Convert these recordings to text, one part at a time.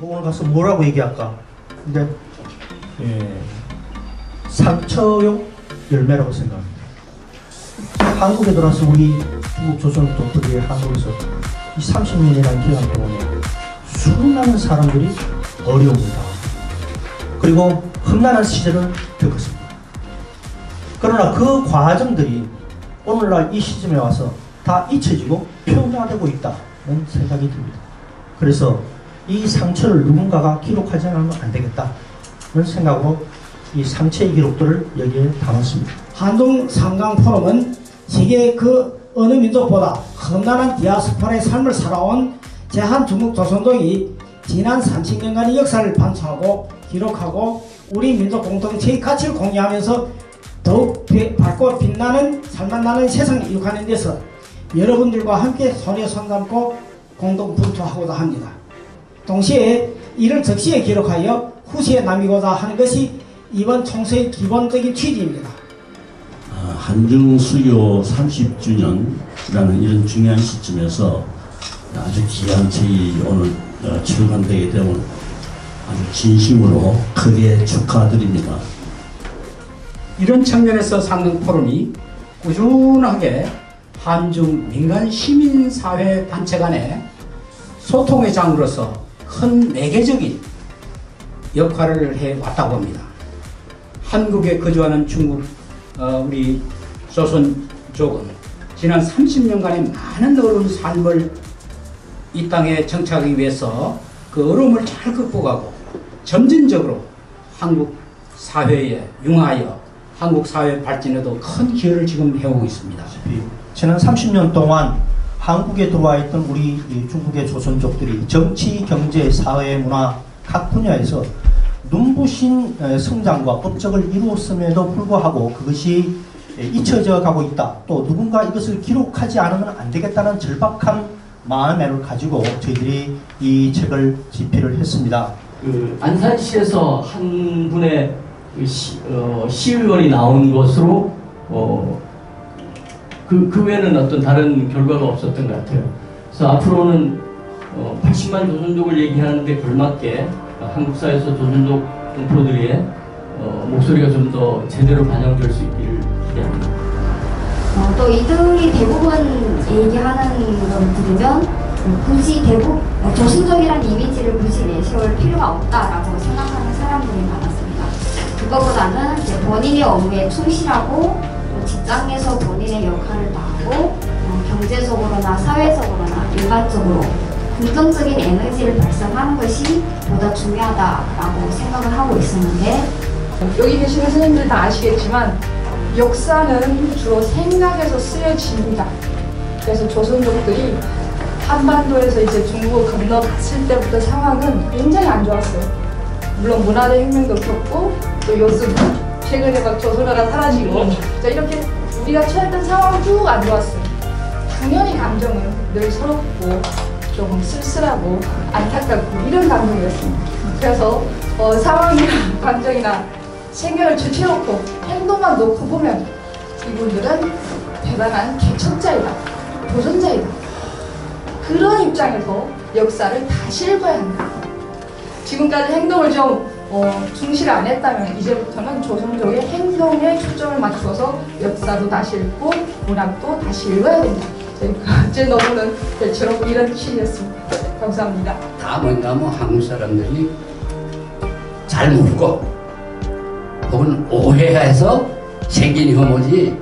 오늘 가서 뭐라고 얘기할까? 근데 상처용 열매라고 생각합니다. 한국에 들어와서 우리 중국 조선족들이 한국에서 이 30년이라는 기간 동안에 수많은 사람들이 어려움을 당하고 그리고 험난한 시절을 겪었습니다. 그러나 그 과정들이 오늘날 이 시점에 와서 다 잊혀지고 표면화되고 있다는 생각이 듭니다. 그래서 이 상처를 누군가가 기록하지 않으면 안 되겠다는 생각으로 이 상처의 기록들을 여기에 담았습니다. 한중 삼강 포럼은 세계 그 어느 민족보다 험난한 디아스포라의 삶을 살아온 제한중국 조선족이 지난 30년간의 역사를 반성하고 기록하고 우리 민족 공동체의 가치를 공유하면서 더욱 밝고 빛나는 살맛 나는 세상을 이룩하는 데서 여러분들과 함께 손에 손 잡고 공동 분투하고자 합니다. 동시에 이를 적시에 기록하여 후세에 남기고자 하는 것이 이번 총회의 기본적인 취지입니다. 한중 수교 30주년이라는 이런 중요한 시점에서 아주 귀한 책이 오늘 출간되게 되면 아주 진심으로 크게 축하드립니다. 이런 측면에서 상능 포럼이 꾸준하게 한중 민간 시민사회 단체 간의 소통의 장으로서 큰 매개적인 역할을 해왔다고 합니다. 한국에 거주하는 중국 우리 조선족은 지난 30년간의 많은 어려운 삶을 이 땅에 정착하기 위해서 그 어려움을 잘 극복하고 점진적으로 한국 사회에 융하여 한국 사회 발전에도 큰 기여를 지금 해오고 있습니다. 지난 30년 동안 한국에 들어와 있던 우리 중국의 조선족들이 정치, 경제, 사회, 문화 각 분야에서 눈부신 성장과 업적을 이루었음에도 불구하고 그것이 잊혀져 가고 있다. 또 누군가 이것을 기록하지 않으면 안 되겠다는 절박한 마음을 가지고 저희들이 이 책을 집필을 했습니다. 안산시에서 한 분의 시의원이 나온 것으로 그 외에는 어떤 다른 결과가 없었던 것 같아요. 그래서 앞으로는 80만 조선족을 얘기하는데 걸맞게 한국 사회에서 조선족 동포들의 목소리가 좀 더 제대로 반영될 수 있기를 기대합니다. 또 이들이 대부분 얘기하는 걸 들으면 굳이 조선족이라는 이미지를 굳이 내세울 필요가 없다라고 생각하는 사람들이 많았습니다. 그거보다는 이제 본인의 업무에 충실하고 직장에서 본인의 역할을 다하고 경제적으로나 사회적으로나 일반적으로 긍정적인 에너지를 발산하는 것이 보다 중요하다라고 생각을 하고 있었는데 여기 계시는 선생님들 다 아시겠지만 역사는 주로 생각에서 쓰여집니다. 그래서 조선족들이 한반도에서 이제 중국을 건너갔을 때부터 상황은 굉장히 안 좋았어요. 물론 문화대 혁명도 겪고 또 요즘 최근에 막 조선어가 사라지고 자 이렇게 우리가 처했던 상황은 쭉 안 좋았어요. 당연히 감정은 늘 서럽고 조금 쓸쓸하고 안타깝고 이런 감정이었습니다. 그래서 상황이나 감정이나 생각을 제쳐놓고 행동만 놓고 보면 이분들은 대단한 개척자이다, 도전자이다. 그런 입장에서 역사를 다시 읽어야 한다. 지금까지 행동을 좀 충실 안 했다면 이제부터는 조선족의 행동에 초점을 맞춰서 역사도 다시 읽고 문학도 다시 읽어야 된다. 제 논문은 대체로 이런 취지였습니다. 감사합니다. 다 뭔가 한국 사람들이 잘 모르고 혹은 오해해서 생긴 혐오지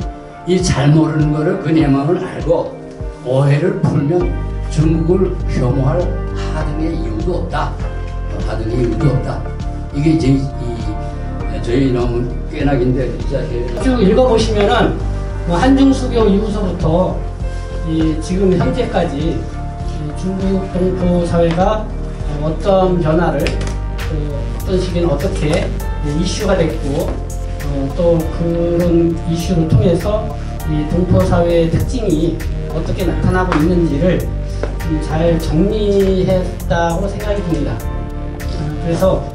이 잘 모르는 거를 그 내막을 알고 오해를 풀면 중국을 혐오할 하등의 이유도 없다. 하등의 이유도 없다. 이게 저희 논문 꽤나긴데 쭉 읽어보시면은 한중수교 이후서부터 지금 현재까지 중국 동포 사회가 어떤 변화를 어떤 시기에는 어떻게 이슈가 됐고 또 그런 이슈를 통해서 이 동포 사회의 특징이 어떻게 나타나고 있는지를 잘 정리했다고 생각이 듭니다. 그래서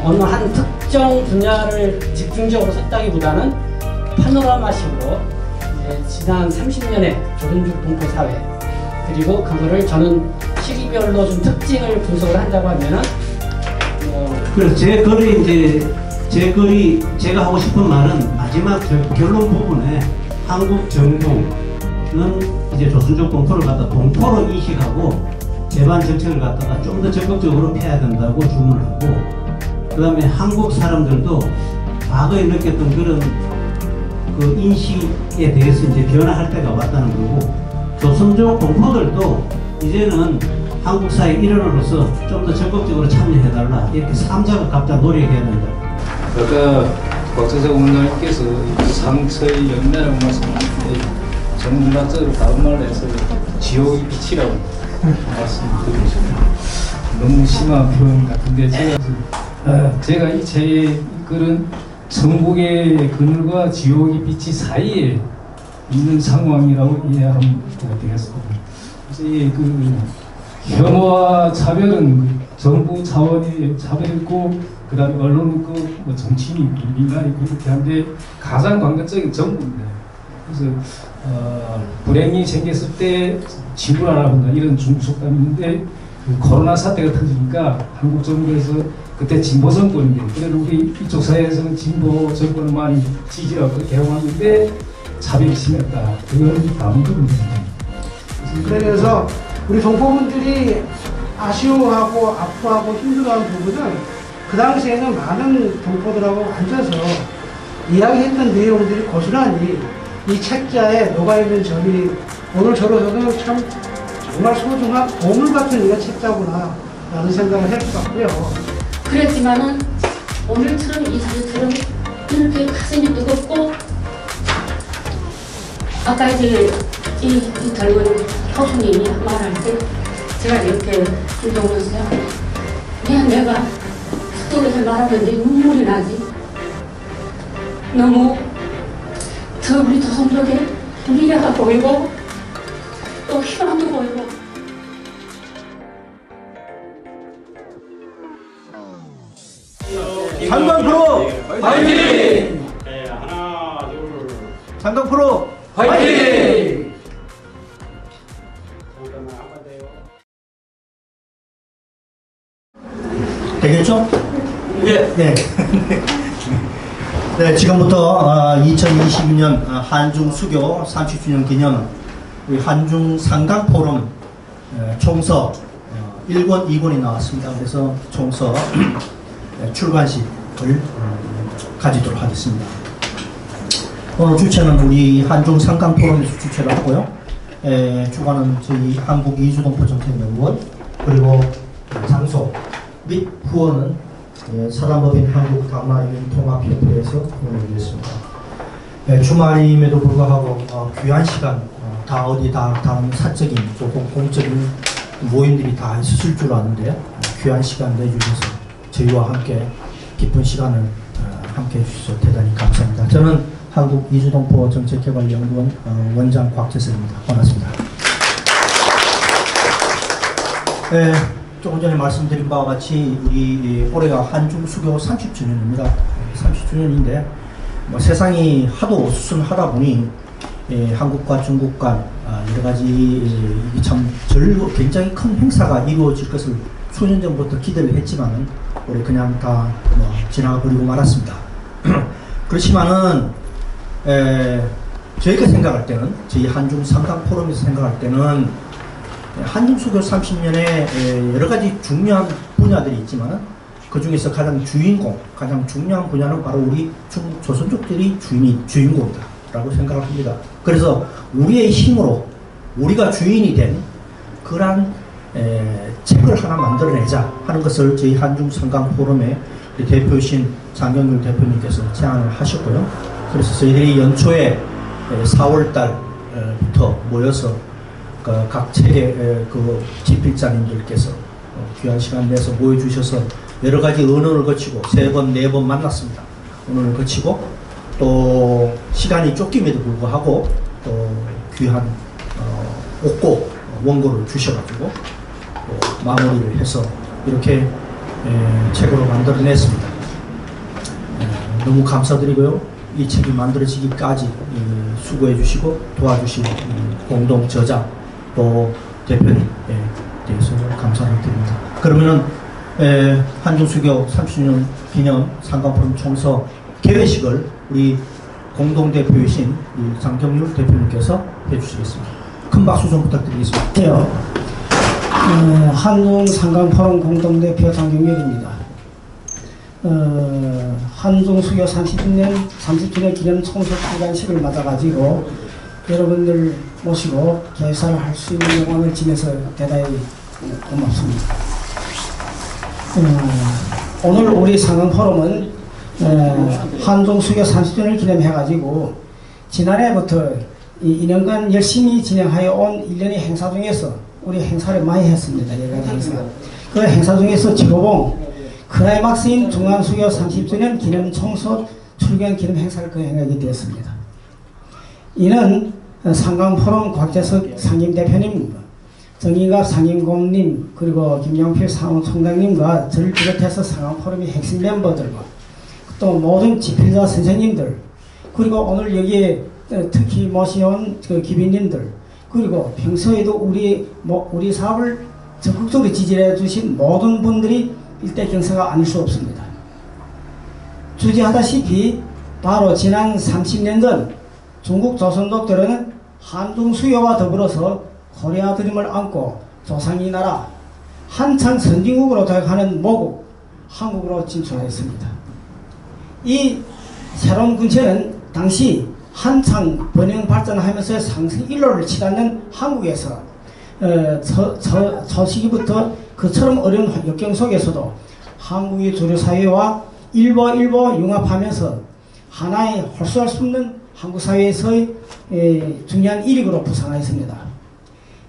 어느 한 특정 분야를 집중적으로 썼다기보다는 파노라마식으로 지난 30년의 조선족 동포 사회 그리고 그거를 저는 시기별로 좀 특징을 분석을 한다고 하면은 그래서 제 글이 제가 하고 싶은 말은 마지막 결론 부분에 한국 정부는 이제 조선족 동포를 갖다 동포로 인식하고 재반 정책을 갖다가 좀 더 적극적으로 펴야 된다고 주문하고, 그 다음에 한국 사람들도 과거에 느꼈던 그런 그 인식에 대해서 이제 변화할 때가 왔다는 거고, 조선족 동포들도 이제는 한국 사회 일원으로서 좀 더 적극적으로 참여해달라, 이렇게 3자가 각자 노력해야 된다. 아까 박재석 원장님께서 상처의 연매라고 말씀하셨는데, 저는 문학적으로 다른 말로 해서 지옥의 빛이라고 말씀드리겠습니다. 너무 심한 표현 같은데, 제가 이 제 글은 천국의 그늘과 지옥의 빛이 사이에 있는 상황이라고 이해하면 되겠습니다. 그래서 그 혐오와 차별은 정부 차원의 차별이고, 그 다음에 언론 있고, 뭐 정치인이 있고, 민간이 있고, 그렇게 한데, 가장 관건적인 정부입니다. 그래서, 불행이 생겼을 때 진불하라 한다, 이런 중속감이 있는데, 그 코로나 사태가 터지니까 한국 정부에서 그때 진보 정권인데, 그래도 우리 이쪽 사회에서는 진보 정권을 많이 지지하고 개혁하는데, 차별이 심했다. 그건 다음 부분입니다. 그래서 우리 동포분들이 아쉬워하고 아파하고 힘들어하는 부분은 그 당시에는 많은 동포들하고 앉아서 이야기했던 내용들이 고스란히 이 책자에 녹아있는 점이 오늘 저로서는 참 정말 소중한 보물 같은 이런 책자구나 라는 생각을 했었고요. 그랬지만은 오늘처럼 이 자리처럼 이렇게 가슴이 뜨겁고, 아까 이제 이 젊은 교수님이 말할 때 제가 이렇게 김동훈씨가 내가 스토리에서 말하는데 눈물이 나지. 너무 우리 조선족의 미래가 보이고 또 희망도 보이고. 상강 프로 파이팅! 네, 하나, 둘. 상강 프로 파이팅! 되겠죠? 예. 네. 네, 지금부터 2022년 한중 수교 30주년 기념 우리 한중 상강 포럼 총서 1권, 2권이 나왔습니다. 그래서 총서 출간식을 가지도록 하겠습니다. 오늘 주최는 우리 한중 상강 포럼에서 주최를 하고요. 주관은 저희 한국 이주동포정책연구원, 그리고 장소 및 후원은 사단법인 한국당나라인통합협회에서 후원을 드렸습니다. 주말임에도 불구하고 귀한 시간, 다 어디 다른 사적인 조금 공적인 모임들이 다 있을 줄 아는데 귀한 시간 내주셔서 저희와 함께 깊은 시간을 함께 해주셔서 대단히 감사합니다. 저는 한국 이주동포 정책개발연구원 원장 곽재석입니다. 반갑습니다. 조금 전에 말씀드린 바와 같이 우리 올해가 한중 수교 30주년입니다. 30주년인데 뭐 세상이 하도 수순하다 보니 한국과 중국 간 여러 가지 참 굉장히 큰 행사가 이루어질 것을 수년 전부터 기대를 했지만은 올해 그냥 다 지나버리고 말았습니다. 그렇지만은 저희가 생각할 때는, 저희 한중 상강 포럼에서 생각할 때는 한중 수교 30년에 여러 가지 중요한 분야들이 있지만 그 중에서 가장 중요한 분야는 바로 우리 조선족들이 주인공이다 라고 생각을 합니다. 그래서 우리의 힘으로 우리가 주인이 된 그러한 책을 하나 만들어내자 하는 것을 저희 한중 상강 포럼의 대표이신 장경률 대표님께서 제안을 하셨고요. 그래서 저희들이 연초에 4월달부터 모여서 각 책의 집필자님들께서 귀한 시간 내서 모여주셔서 여러 가지 언어를 거치고 3번, 4번 만났습니다. 언어를 거치고 또 시간이 쫓김에도 불구하고 또 귀한 옥고 원고를 주셔가지고 또 마무리를 해서 이렇게 책으로 만들어냈습니다. 너무 감사드리고요. 이 책이 만들어지기까지 수고해 주시고 도와주신 공동 저자 또 대표님에 대해서 감사를 드립니다. 그러면은 한중수교 30주년 기념 상강포럼 총서 개회식을 우리 공동대표이신 장경률 대표님께서 해주시겠습니다. 큰 박수 좀 부탁드리겠습니다. 한중 상강포럼 공동대표 장경률입니다. 한중 수교 30주년 기념 총서 출간식을 맞아가지고 여러분들 모시고 개사를 할 수 있는 영광을 지내서 대단히 고맙습니다. 오늘 우리 상강포럼은 한중 수교 30주년을 기념해가지고 지난해부터 2년간 열심히 진행하여 온 일련의 행사 중에서 우리 행사를 많이 했습니다. 여러 가지 행사. 그 행사 중에서 지로봉 클라이막스인 중앙수교 30주년 기념 총서 출간 기념 행사를 거행하게 되었습니다. 이는 상강포럼 곽재석 상임대표님, 정인갑 상임고문님, 그리고 김영필 상무총장님과 저를 비롯해서 상강포럼의 핵심 멤버들과 또 모든 집필자 선생님들, 그리고 오늘 여기에 특히 모셔온 그 기빈님들, 그리고 평소에도 우리 사업을 적극적으로 지지해 주신 모든 분들이 일대 경사가 아닐 수 없습니다. 주지하다시피 바로 지난 30년 전 중국 조선족들은 한중 수요와 더불어서 코리아 드림을 안고 조상이 나라 한창 선진국으로 도약하는 모국 한국으로 진출하였습니다. 이 새로운 군체는 당시 한창 번영 발전하면서 상승 일로를 치닫는 한국에서 초시기부터 그처럼 어려운 역경 속에서도 한국의 주류 사회와 일보 융합하면서 하나의 홀수할 수 없는 한국 사회에서의 중요한 일익으로 부상하였습니다.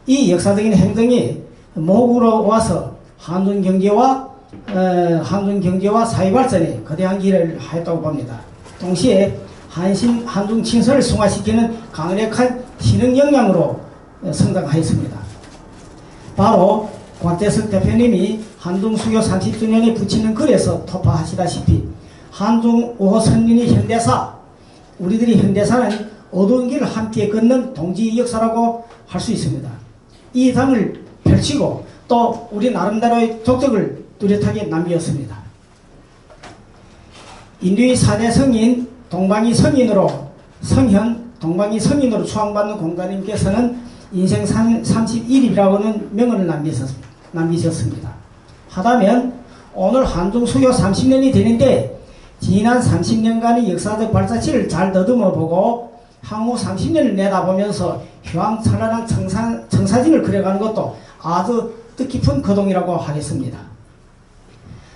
이 역사적인 행동이 모국으로 와서 한중 경제와 사회 발전에 거대한 기여를 하였다고 봅니다. 동시에 한중 친선을 승화시키는 강력한 신흥 역량으로 성장하였습니다. 바로 곽재석 대표님이 한중 수교 30주년에 붙이는 글에서 토파하시다시피 한중 5호 선진의 현대사, 우리들이 현대사는 어두운 길을 함께 걷는 동지 역사라고 할 수 있습니다. 이 당을 펼치고 또 우리 나름대로의 족적을 뚜렷하게 남겼습니다. 인류의 4대 성인 동방이 성인으로 추앙받는 공자님께서는 인생 31일이라고는 명언을 남기셨습니다. 하다면 오늘 한중 수교 30년이 되는데 지난 30년간의 역사적 발자취를 잘 더듬어 보고 향후 30년을 내다보면서 휘황찬란한 청사진을 그려가는 것도 아주 뜻깊은 거동이라고 하겠습니다.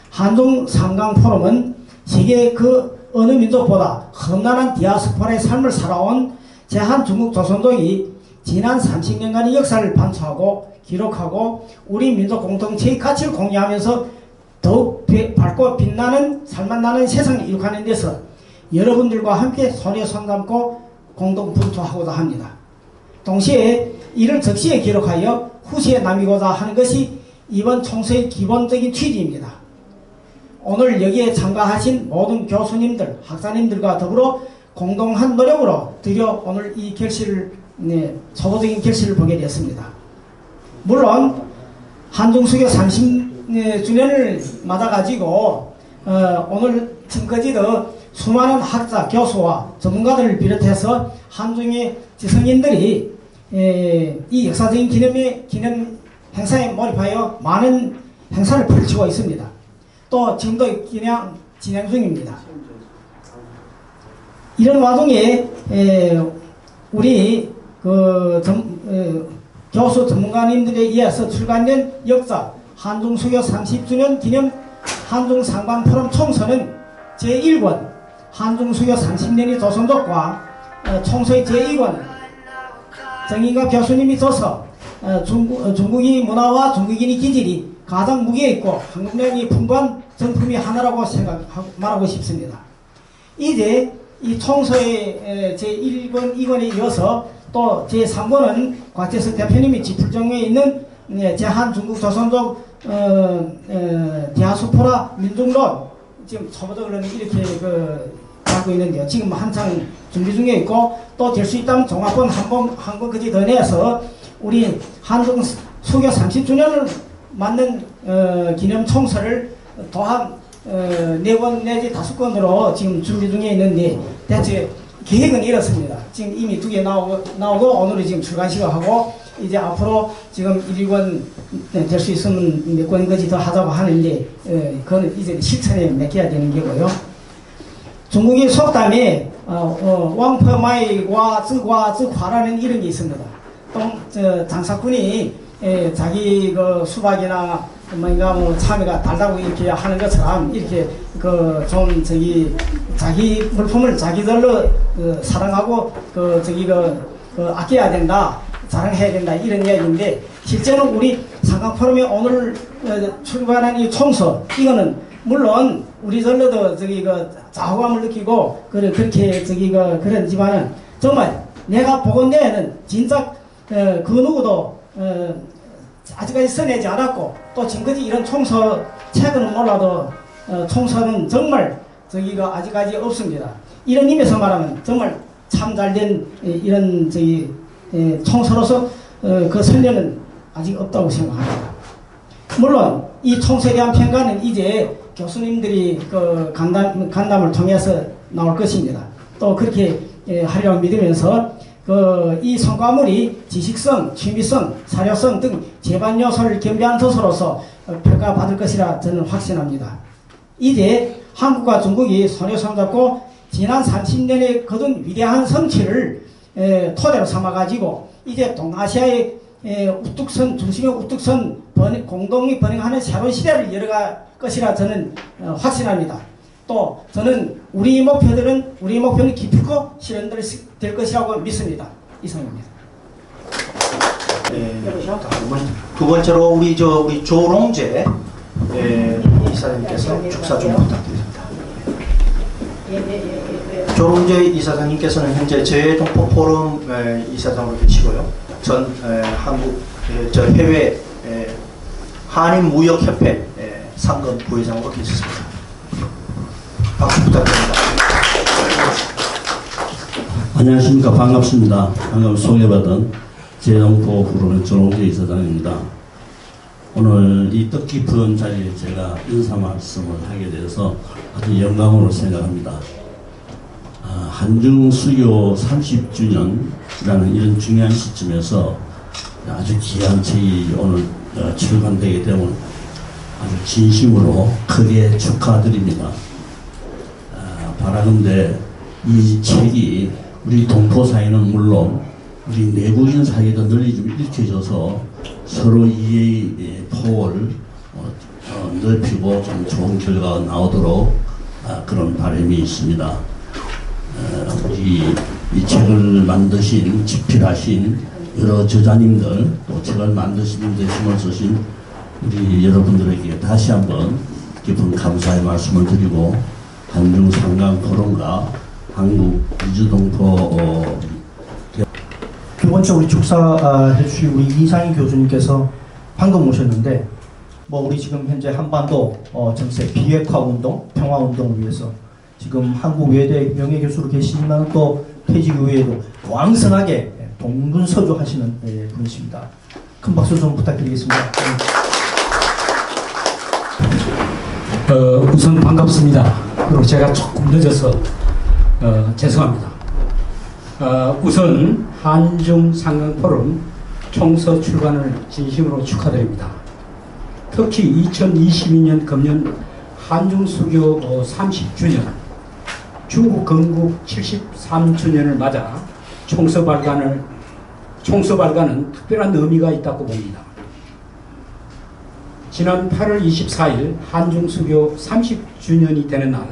한중 상강포럼은 세계 그 어느 민족보다 험난한 디아스포라의 삶을 살아온 제한중국 조선족이 지난 30년간의 역사를 반추하고 기록하고 우리 민족 공동체의 가치를 공유하면서 더욱 밝고 빛나는 살맛 나는 세상을 이룩하는 데서 여러분들과 함께 손에 손잡고 공동 분투하고자 합니다. 동시에 이를 적시에 기록하여 후세에 남기고자 하는 것이 이번 총서의 기본적인 취지입니다. 오늘 여기에 참가하신 모든 교수님들, 학사님들과 더불어 공동한 노력으로 드디어 오늘 이 결실을, 초보적인 결실을 보게 되었습니다. 물론 한중수교 30주년을 맞아가지고 오늘 지금까지 수많은 학자, 교수와 전문가들을 비롯해서 한중의 지성인들이 이 역사적인 기념 행사에 몰입하여 많은 행사를 펼치고 있습니다. 또 지금도 그냥 진행 중입니다. 이런 와중에 우리 교수 전문가님들에 의해서 출간된 역사 한중수교 30주년 기념 한중상반포럼 총서는 제1권 한중수교 30년의 조선족과 총서의 제2권 정인갑 교수님이 써서 중국의 문화와 중국인의 기질이 가장 무게 있고 한국령이 풍부한 정품이 하나라고 말하고 싶습니다. 이제 이 총서의 제1권, 2권에 이어서 또 제3권은 곽재석 대표님이 지풀정에 있는 제한중국 조선족 디아스포라 민중론 지금 초보적으로는 이렇게 하고 있는데요. 지금 한창 준비 중에 있고 또 될 수 있다면 종합본 한 권 그지 더 내서 우리 한중 수교 30주년을 맞는 기념 총서를 또한 4권 내지 5권으로 지금 준비 중에 있는데 대체 계획은 이렇습니다. 지금 이미 2개 나오고 오늘은 지금 출간식을 하고 이제 앞으로 지금 1권 될 수 있으면 몇 권까지 더 하자고 하는데 그거는 이제 실천에 맡겨야 되는 거고요. 중국의 속담에 왕퍼마이과 즈과즈과라는 이런 게 있습니다. 또 장사꾼이 자기 그 수박이나 뭔가 뭐 참외가 달다고 이렇게 하는 것처럼 이렇게 그 좀 자기 물품을 자기들로 사랑하고 아껴야 된다, 자랑해야 된다 이런 이야기인데 실제로 우리 상강포럼이 오늘 출발한 이 총서 이거는 물론 우리들로도 자호감을 느끼고 그렇게 그런지만은 정말 내가 보건대에는 진짜 그 누구도 아직까지 써내지 않았고 또 지금까지 이런 총서 책은 몰라도 총서는 정말 아직까지 없습니다. 이런 의미에서 말하면 정말 참 잘된 이런 총서로서 그 선례는 아직 없다고 생각합니다. 물론 이 총서에 대한 평가는 이제 교수님들이 그 간담을 통해서 나올 것입니다. 또 그렇게 하리라고 믿으면서 이 성과물이 지식성, 취미성, 사료성 등 제반 요소를 겸비한 것으로서 평가받을 것이라 저는 확신합니다. 이제 한국과 중국이 손에 손잡고 지난 30년에 거둔 위대한 성취를 토대로 삼아가지고 이제 동아시아의 우뚝선, 중심의 우뚝선 공동이 번영하는 새로운 시대를 열어갈 것이라 저는 확신합니다. 또 저는 우리 목표는 기쁘고 실현될 것이라고 믿습니다. 이상입니다. 두 번째로 우리 조롱재 이사장님께서 축사 좀 부탁드립니다. 조롱재 이사장님께서는 현재 재동포 포럼 이사장으로 계시고요. 전 한국 해외 한인무역협회 상금 부회장으로 계셨습니다. 박수 부탁드립니다. 안녕하십니까. 반갑습니다. 방금 소개받은 재동포 포럼의 조롱재 이사장입니다. 오늘 이 뜻깊은 자리에 제가 인사 말씀을 하게 돼서 아주 영광으로 생각합니다. 한중 수교 30주년이라는 이런 중요한 시점에서 아주 귀한 책이 오늘 출간되게 되면 아주 진심으로 크게 축하드립니다. 바라는데 이 책이 우리 동포 사이는 물론 우리 내국인 사이에도 널리 좀 읽혀져서 서로 이해의 폭을 넓히고 좀 좋은 결과가 나오도록 그런 바람이 있습니다. 우리 이 책을 만드신, 집필하신 여러 저자님들, 또 책을 만드시는 데 힘을 쓰신 우리 여러분들에게 다시 한번 깊은 감사의 말씀을 드리고 한중 상강 포럼과 한국 이주동포 두 번째 우리 축사 해주신 우리 이상희 교수님께서 방금 오셨는데 우리 지금 현재 한반도 정세 비핵화 운동, 평화 운동을 위해서 지금 한국 외대 명예교수로 계시지만 또 퇴직 이후에도 왕성하게 동분서주 하시는 분이십니다. 큰 박수 좀 부탁드리겠습니다. 우선 반갑습니다. 그리고 제가 조금 늦어서 죄송합니다. 우선 한중 상강 포럼 총서 출간을 진심으로 축하드립니다. 특히 2022년 금년 한중 수교 30주년, 중국 건국 73주년을 맞아 총서 발간은 특별한 의미가 있다고 봅니다. 지난 8월 24일 한중 수교 30주년이 되는 날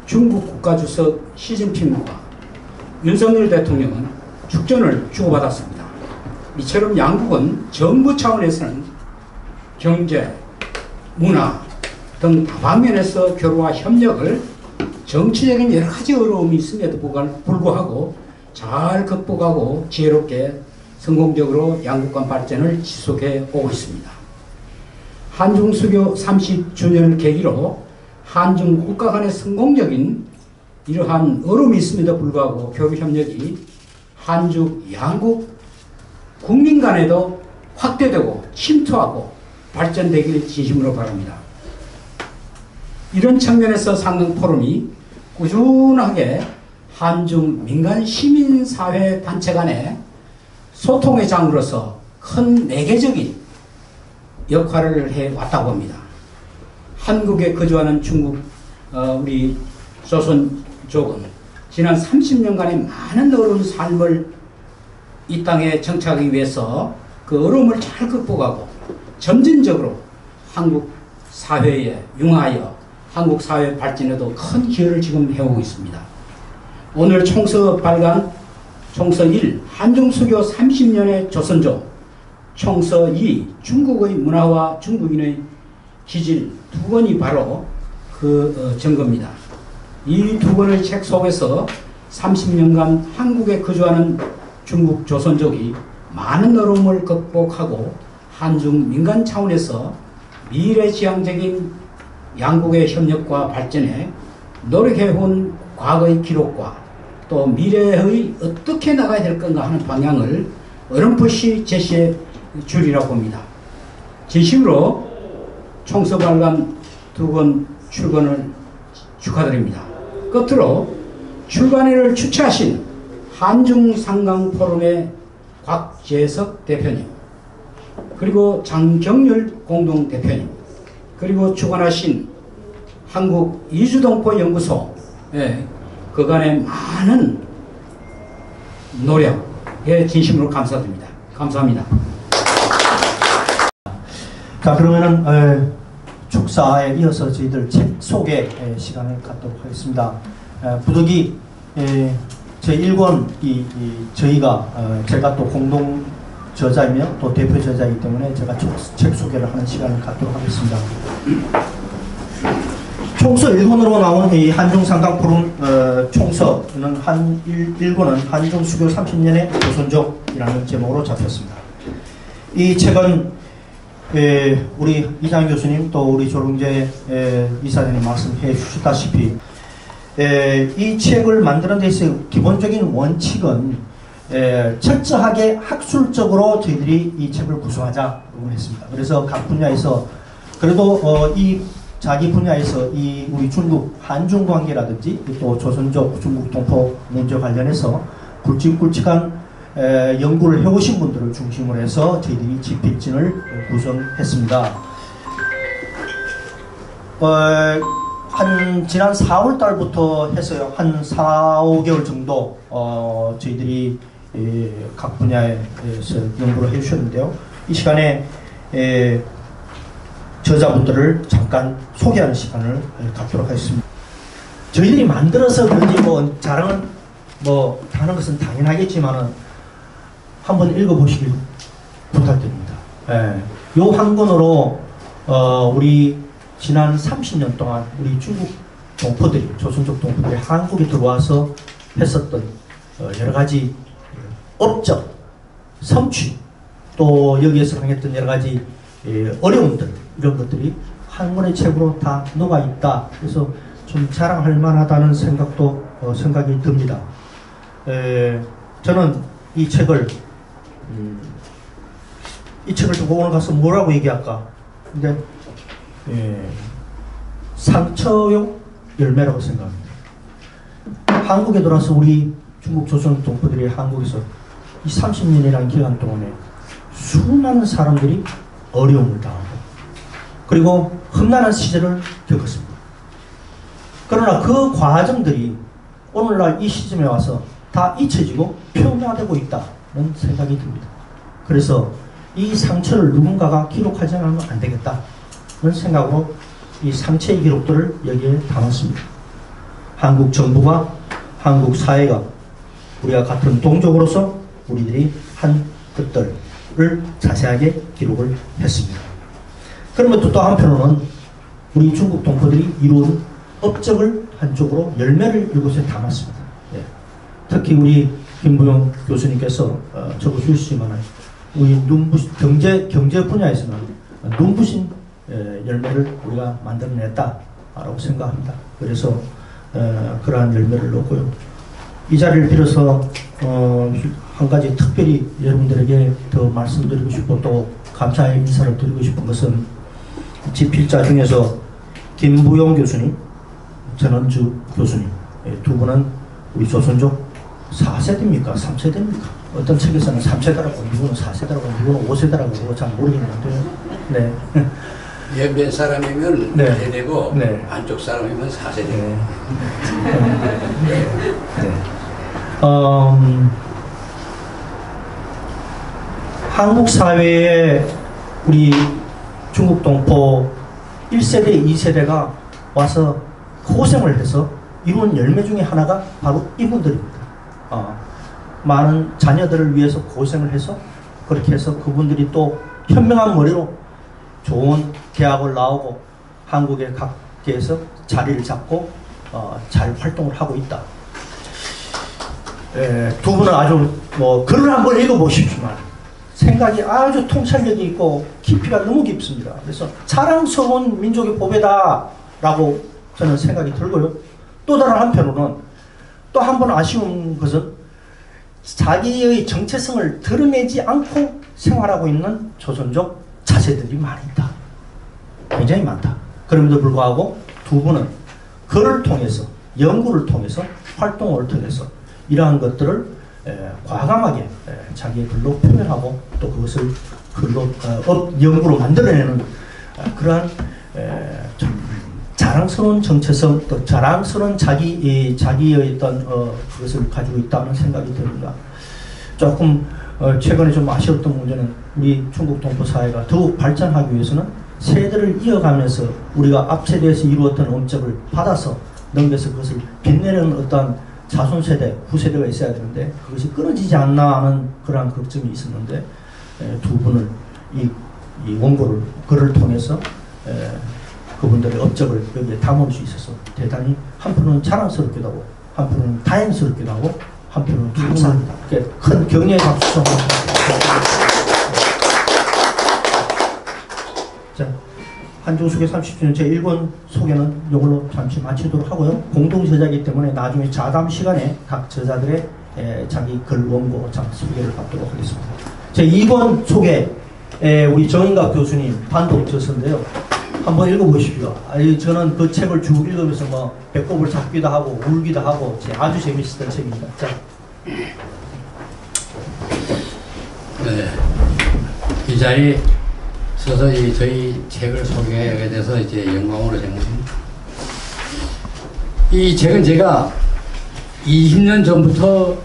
중국 국가주석 시진핑과 윤석열 대통령은 축전을 주고받았습니다. 이처럼 양국은 정부 차원에서는 경제, 문화 등 다방면에서 교류와 협력을 정치적인 여러 가지 어려움이 있음에도 불구하고 잘 극복하고 지혜롭게 성공적으로 양국 간 발전을 지속해 오고 있습니다. 한중 수교 30주년을 계기로 한중 국가 간의 성공적인 이러한 어려움이 있음에도 불구하고 교류 협력이 한중 양국 국민 간에도 확대되고 침투하고 발전되길 진심으로 바랍니다. 이런 측면에서 상강 포럼이 꾸준하게 한중 민간 시민사회 단체 간의 소통의 장으로서 큰 매개적인 역할을 해왔다고 합니다. 한국에 거주하는 중국 우리 조선족은 지난 30년간의 많은 어려운 삶을 이 땅에 정착하기 위해서 그 어려움을 잘 극복하고 점진적으로 한국 사회에 융하여 한국 사회 발전에도 큰 기여를 지금 해오고 있습니다. 오늘 총서 발간 총서 1 한중수교 30년의 조선족, 총서 2 중국의 문화와 중국인의 기질 두 권이 바로 그 증거입니다. 이 두 권의 책 속에서 30년간 한국에 거주하는 중국 조선족이 많은 어려움을 극복하고 한중 민간 차원에서 미래지향적인 양국의 협력과 발전에 노력해온 과거의 기록과 또 미래의 어떻게 나가야 될 건가 하는 방향을 어렴풋이 제시해 주리라고 봅니다. 진심으로 총서 발간 두 권 출간을 축하드립니다. 끝으로 출간회를 주최하신 한중상강포럼의 곽재석 대표님, 그리고 장경률 공동대표님, 그리고 주관하신 한국 이주동포연구소 그간의 많은 노력에 진심으로 감사드립니다. 감사합니다. 자, 그러면은 축사에 이어서 저희들 책 소개 시간을 갖도록 하겠습니다. 부득이 제 1권 저희가 제가 또 공동 저자이며 또 대표 저자이기 때문에 제가 책 소개를 하는 시간을 갖도록 하겠습니다. 총서 1권으로 나온 이 한중상강포럼 총서는 1권은 한중수교 30년의 조선족이라는 제목으로 잡혔습니다. 이 책은 우리 이장 교수님 또 우리 조롱재 이사장님 말씀해 주셨다시피 이 책을 만드는 데 있어서 기본적인 원칙은 철저하게 학술적으로 저희들이 이 책을 구성하자고 했습니다. 그래서 각 분야에서 그래도 이 자기 분야에서 이 우리 중국 한중 관계라든지 또 조선족 중국 동포 문제 관련해서 굵직굵직한 연구를 해오신 분들을 중심으로 해서 저희들이 집필진을 구성했습니다. 지난 4월 달부터 해서요, 한 4, 5개월 정도 저희들이 각 분야에서 연구를 해주셨는데요. 이 시간에 저자분들을 잠깐 소개하는 시간을 갖도록 하겠습니다. 저희들이 만들어서 그런지 뭐 자랑은 뭐 하는 것은 당연하겠지만은 한번 읽어보시길 부탁드립니다. 요 한 권으로 우리 지난 30년 동안 우리 중국 동포들이, 조선족 동포들이 한국에 들어와서 했었던 여러 가지 업적, 성취, 또 여기에서 당했던 여러 가지 어려움들, 이런 것들이 한 권의 책으로 다 녹아 있다. 그래서 좀 자랑할 만하다는 생각이 듭니다. 저는 이 책을 두고 오늘 가서 뭐라고 얘기할까? 근데 상처용 열매라고 생각합니다. 한국에 들어와서 우리 중국 조선 동포들이 한국에서 이 30년이라는 기간 동안에 수많은 사람들이 어려움을 당하고 그리고 험난한 시절을 겪었습니다. 그러나 그 과정들이 오늘날 이 시점에 와서 다 잊혀지고 표면화되고 있다는 생각이 듭니다. 그래서 이 상처를 누군가가 기록하지 않으면 안 되겠다는 생각으로 이 상처의 기록들을 여기에 담았습니다. 한국 정부가, 한국 사회가 우리가 같은 동족으로서 우리들이 한 것들을 자세하게 기록을 했습니다. 그러면 또 한편으로는 우리 중국 동포들이 이룬 업적을 한쪽으로 열매를 이곳에 담았습니다. 특히 우리 김부영 교수님께서 적어주시지만 우리 경제 분야에서는 눈부신 열매를 우리가 만들어냈다라고 생각합니다. 그래서 그러한 열매를 놓고요. 이 자리를 빌어서 한 가지 특별히 여러분들에게 더 말씀드리고 싶고 또 감사의 인사를 드리고 싶은 것은 집필자 중에서 김부용 교수님, 전원주 교수님 두 분은 우리 조선족 4세대입니까? 3세대입니까? 어떤 책에서는 3세대라고, 누구는 4세대라고, 누구는 5세대라고 그거 잘 모르겠는데 네. 옆에 사람이면 네. 4세대고 네. 안쪽 사람이면 4세대. 네. 네. 한국 사회에 우리 중국 동포 1세대, 2세대가 와서 고생을 해서 이룬 열매 중에 하나가 바로 이분들입니다. 많은 자녀들을 위해서 고생을 해서 그렇게 해서 그분들이 또 현명한 머리로 좋은 대학을 나오고 한국의 각계에서 자리를 잡고 잘 활동을 하고 있다. 두 분은 아주 글을 한번 읽어보십시오만 생각이 아주 통찰력이 있고 깊이가 너무 깊습니다. 그래서 자랑스러운 민족의 보배다라고 저는 생각이 들고요. 또 다른 한편으로는 또 한 번 아쉬운 것은 자기의 정체성을 드러내지 않고 생활하고 있는 조선족 자제들이 많이 있다. 굉장히 많다. 그럼에도 불구하고 두 분은 글을 통해서, 연구를 통해서, 활동을 통해서 이러한 것들을 과감하게 자기의 글로 표현하고 또 그것을 글로 연구로 만들어내는 그러한 좀 자랑스러운 정체성, 또 자랑스러운 자기의 어떤 그것을 가지고 있다는 생각이 듭니다. 조금 최근에 좀 아쉬웠던 문제는 우리 중국 동포 사회가 더욱 발전하기 위해서는 세대를 이어가면서 우리가 앞세대에서 이루었던 업적을 받아서 넘겨서 그것을 빛내는 어떤 자손 세대, 후세대가 있어야 되는데 그것이 끊어지지 않나 하는 그러한 걱정이 있었는데 두 분을 이 원고를 글을 통해서 그분들의 업적을 여기에 담을 수 있어서 대단히 한편으로는 자랑스럽기도 하고 한편으로는 다행스럽기도 하고 한편으로는 감사합니다. 큰 격려의 박수 좀 자, 한중수계 30주년 제1권 소개는 이걸로 잠시 마치도록 하고요. 공동저자이기 때문에 나중에 자담 시간에 각 저자들의 자기 글 원고 소개를 받도록 하겠습니다. 제2권 소개 우리 정인갑 교수님 반독저서인데요. 한번 읽어보십시오. 저는 그 책을 쭉 읽으면서 배꼽을 잡기도 하고 울기도 하고 아주 재미있었던 책입니다. 자. 네. 이 자리에 서서 저희 책을 소개하게 돼서 이제 영광으로 생각합니다. 이 책은 제가 20년 전부터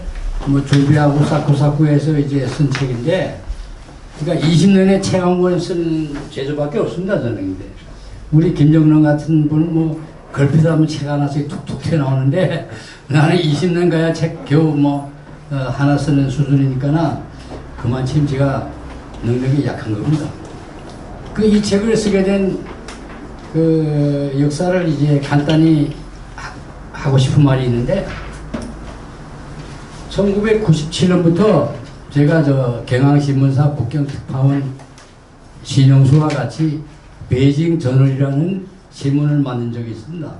준비하고 쌓고해서 이제 쓴 책인데, 그러니까 20년에 책 한 권 쓴 제조밖에 없습니다, 저는. 우리 김정론 같은 분은 걸핏하면 책 하나씩 툭툭 튀어나오는데 나는 20년 가야 책 겨우 하나 쓰는 수준이니까 그만큼 제가 능력이 약한 겁니다. 이 책을 쓰게 된 그 역사를 이제 간단히 하고 싶은 말이 있는데, 1997년부터 제가 경향신문사 북경특파원 신영수와 같이 베이징 저널이라는 신문을 만든 적이 있습니다.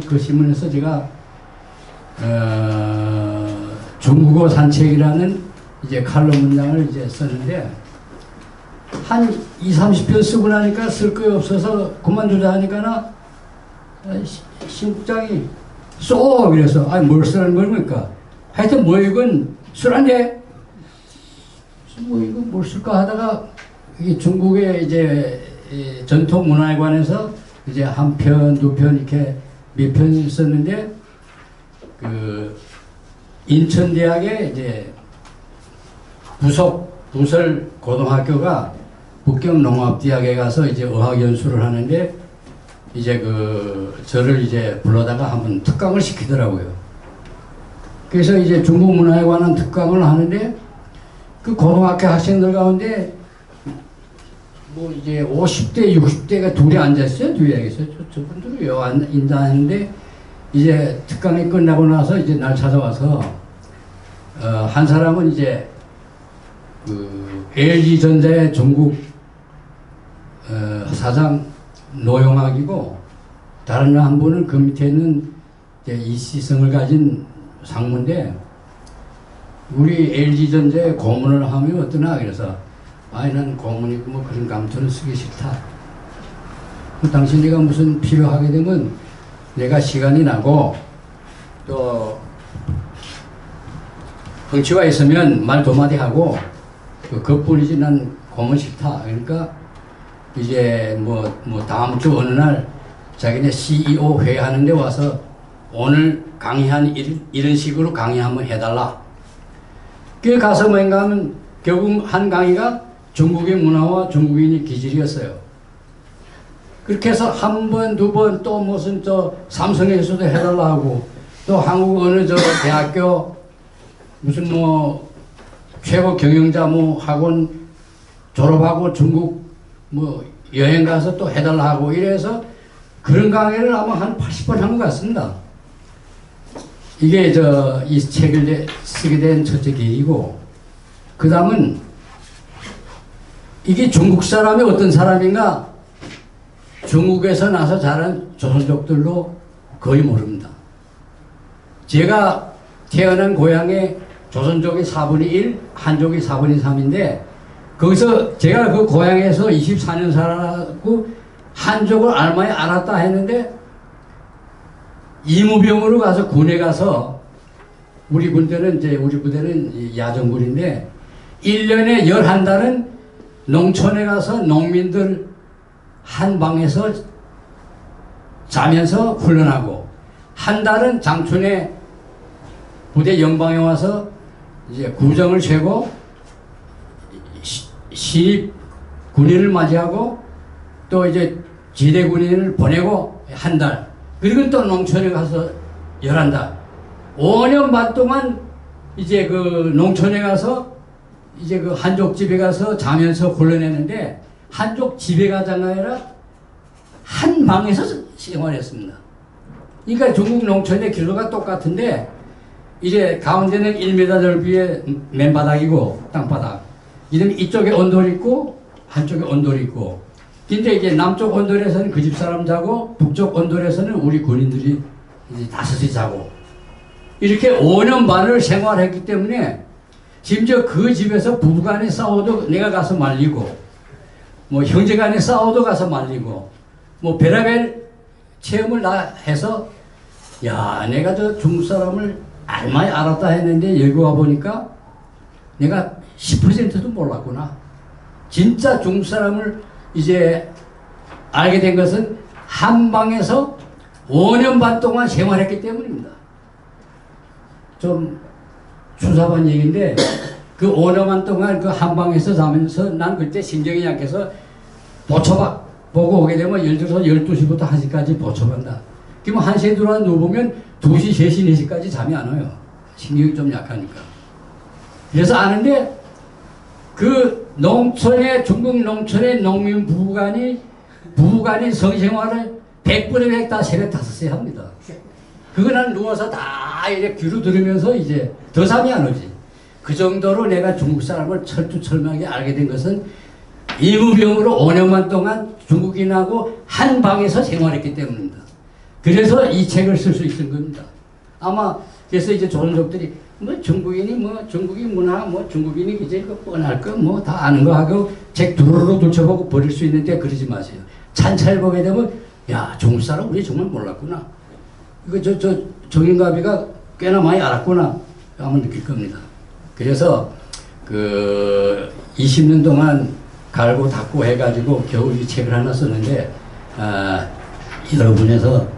그 신문에서 제가 중국어 산책이라는 이제 칼럼 문장을 이제 썼는데, 한 20-30편 쓰고 나니까 쓸 거 없어서 그만두자 하니까 신국장이 쏘! 그래서 뭘 쓰라는 겁니까? 하여튼 이건 쓰란데 이거 뭘 쓸까 하다가 이게 중국의 이제 전통 문화에 관해서 이제 한 편, 두 편 이렇게 몇 편 썼는데, 인천대학의 이제 부설 고등학교가 북경농업대학에 가서 이제 어학연수를 하는데, 이제 저를 이제 불러다가 한번 특강을 시키더라고요. 그래서 이제 중국 문화에 관한 특강을 하는데, 그 고등학교 학생들 가운데 이제 50대, 60대가 둘이 앉았어요. 뒤에. 저분들이 앉아있는데, 이제 특강이 끝나고 나서 이제 날 찾아와서, 한 사람은 이제 LG전자의 중국 사장 노영학이고, 다른 한 분은 그 밑에 있는 이제 이시성을 가진 상무인데, 우리 LG전자에 고문을 하면 어떠나? 그래서 아니 난 고문 있고 뭐 그런 감투는 쓰기 싫다. 그 당시 내가 무슨 필요하게 되면 내가 시간이 나고 또 덩치가 있으면 말 두 마디 하고 그것뿐이지 난 고문 싫다. 그러니까 이제 뭐 다음 주 어느 날 자기네 CEO 회의하는 데 와서 오늘 강의한 이런 식으로 강의 한번 해달라. 그 가서 뭔가 하면 결국 한 강의가 중국의 문화와 중국인의 기질이었어요. 그렇게 해서 한 번, 두 번 또 무슨 저 삼성에서도 해달라 하고 또 한국 어느 저 대학교 무슨 뭐 최고 경영자 뭐 학원 졸업하고 중국 뭐 여행 가서 또 해달라 하고 이래서 그런 강의를 아마 한 80번 한 것 같습니다. 이게 이 책을 쓰게 된 첫째 계기고, 그 다음은 이게 중국 사람이 어떤 사람인가 중국에서 나서 자란 조선족들로 거의 모릅니다. 제가 태어난 고향에 조선족이 4분의 1, 한족이 4분의 3인데 거기서 제가 그 고향에서 24년 살았고 한족을 알마에 알았다 했는데 이무병으로 가서 군에 가서 우리 부대는 야전군인데 1년에 11달은 농촌에 가서 농민들 한 방에서 자면서 훈련하고 한 달은 장촌에 부대 영방에 와서 이제 구정을 재고 신입 군인을 맞이하고 또 이제 지대 군인을 보내고 한 달, 그리고 또 농촌에 가서 11달, 5년 반 동안 이제 그 농촌에 가서 이제 그 한족 집에 가서 자면서 훈련했는데 한족 집에 가자가 아니라 한 방에서 생활했습니다. 그러니까 중국 농촌의 길로가 똑같은데 이제 가운데는 1m 넓이의 맨바닥이고 땅바닥, 이는 이쪽에 온돌이 있고 한쪽에 온돌이 있고, 근데 이제 남쪽 온돌에서는 그 집 사람 자고 북쪽 온돌에서는 우리 군인들이 이제 다섯이 자고 이렇게 5년 반을 생활했기 때문에 심지어 그 집에서 부부간에 싸워도 내가 가서 말리고 뭐 형제간에 싸워도 가서 말리고 뭐 별의별 체험을 다 해서 야 내가 저 중국 사람을 알마이 알았다 했는데 여기 와 보니까 내가 10%도 몰랐구나. 진짜 중국 사람을 이제 알게 된 것은 한 방에서 5년 반 동안 생활했기 때문입니다. 좀 추잡한 얘기인데 그 5년 반 동안 그 한 방에서 자면서 난 그때 심정이 약해서 보초박 보고 오게 되면 예를 들어서 12시부터 1시까지 보초반다. 그러면 1시에 들어와 누우면 2시, 3시, 4시까지 잠이 안 와요. 신경이 좀 약하니까. 그래서 아는데 그 농촌의 중국 농촌의 농민 부부간이 성생활을 100분의 100 다 새벽 5시에 합니다. 그거 난 누워서 다 이렇게 귀로 들으면서 이제 더 잠이 안 오지. 그 정도로 내가 중국 사람을 철두철미하게 알게 된 것은 이무병으로 5년만 동안 중국인하고 한 방에서 생활했기 때문입니다. 그래서 이 책을 쓸 수 있는 겁니다. 아마 그래서 이제 조선족들이 뭐 중국인이 뭐 중국인 문화 뭐 중국인이 이제 그 뻔할 거 뭐 다 아는 거 하고 책 두루루 둘쳐보고 버릴 수 있는데 그러지 마세요. 찬찬히 보게 되면 야 중국 사람 우리 정말 몰랐구나. 이거 저 정인가비가 꽤나 많이 알았구나 아마 느낄 겁니다. 그래서 그 20년 동안 갈고 닦고 해가지고 겨우 이 책을 하나 썼는데 여러분에서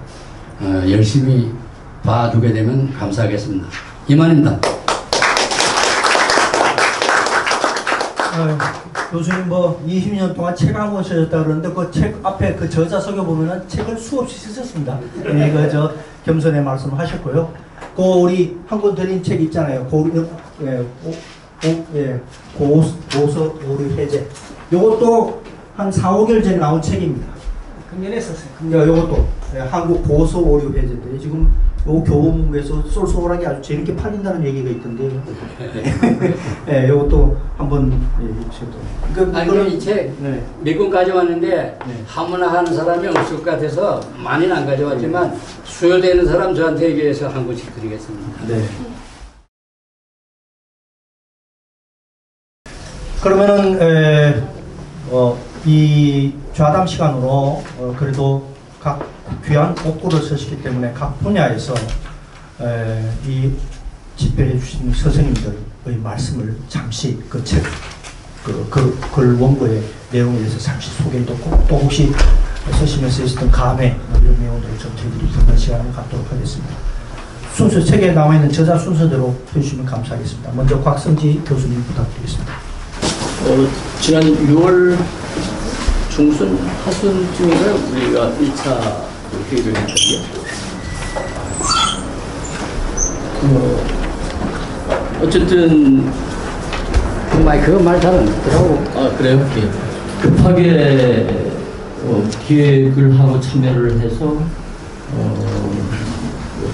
열심히 봐두게 되면 감사하겠습니다. 이만입니다. 교수님 뭐 20년 동안 책 한 권 쓰셨다 그러는데 그 책 앞에 그 저자 속에 보면은 책을 수없이 쓰셨습니다. 이거 저 겸손의 말씀하셨고요. 그 우리 한 권 드린 책 있잖아요. 고서 오류 해제. 요것도 한 4, 5개월 전에 나온 책입니다. 금년에 썼어요. 요것도 한국 고서 오류 해제인데 지금 요 교보문고에서 쏠쏠하게 아주 재밌게 팔린다는 얘기가 있던데요. 네, 요것도 한번 얘기해 주셔도. 아니 이 책 몇 권 가져왔는데 한문화 하는 사람이 없을 것 같아서 많이는 안 가져왔지만 수요되는 사람 저한테 얘기해서 한 권씩 드리겠습니다. 네. 그러면은 이 좌담 시간으로 그래도 각 귀한 옥구를 쓰시기 때문에 각 분야에서 이 집필해 주신 스승님들의 말씀을 잠시 그 책 글 원고의 내용에 대해서 잠시 소개를 듣고 또 혹시 쓰시면서 있었던 감회 이런 내용들을 좀 저희들이 듣는 시간을 갖도록 하겠습니다. 순서 책에 나와 있는 저자 순서대로 해주시면 감사하겠습니다. 먼저 곽성지 교수님 부탁드리겠습니다. 지난 6월 중순 하순쯤인가 우리가 1차 회의를 했거든요. 어쨌든 마이크가 말 잘 안 듣더라고. 아 그래요? 예. 급하게 기획을 하고 참여를 해서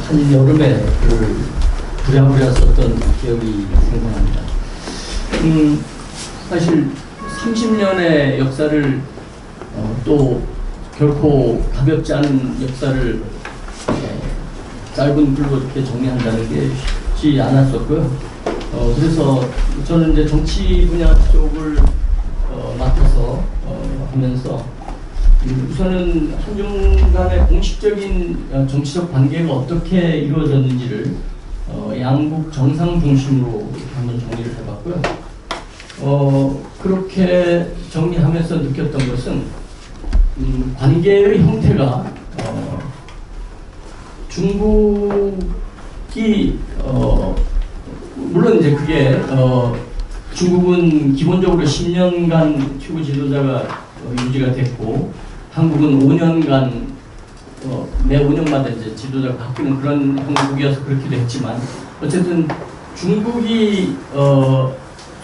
한 여름에 부랴부랴 썼던 기억이 생각납니다. 사실 30년의 역사를 또 결코 가볍지 않은 역사를 짧은 글로 이렇게 정리한다는 게 쉽지 않았었고요. 그래서 저는 이제 정치 분야 쪽을 맡아서 하면서 우선은 한중 간의 공식적인 정치적 관계가 어떻게 이루어졌는지를 양국 정상 중심으로 한번 정리를 해봤고요. 그렇게 정리하면서 느꼈던 것은 관계의 형태가 중국이 물론 이제 그게 중국은 기본적으로 10년간 최고 지도자가 유지가 됐고 한국은 5년간 매 5년마다 이제 지도자가 바뀌는 그런 형국이어서 그렇게 됐지만 어쨌든 중국이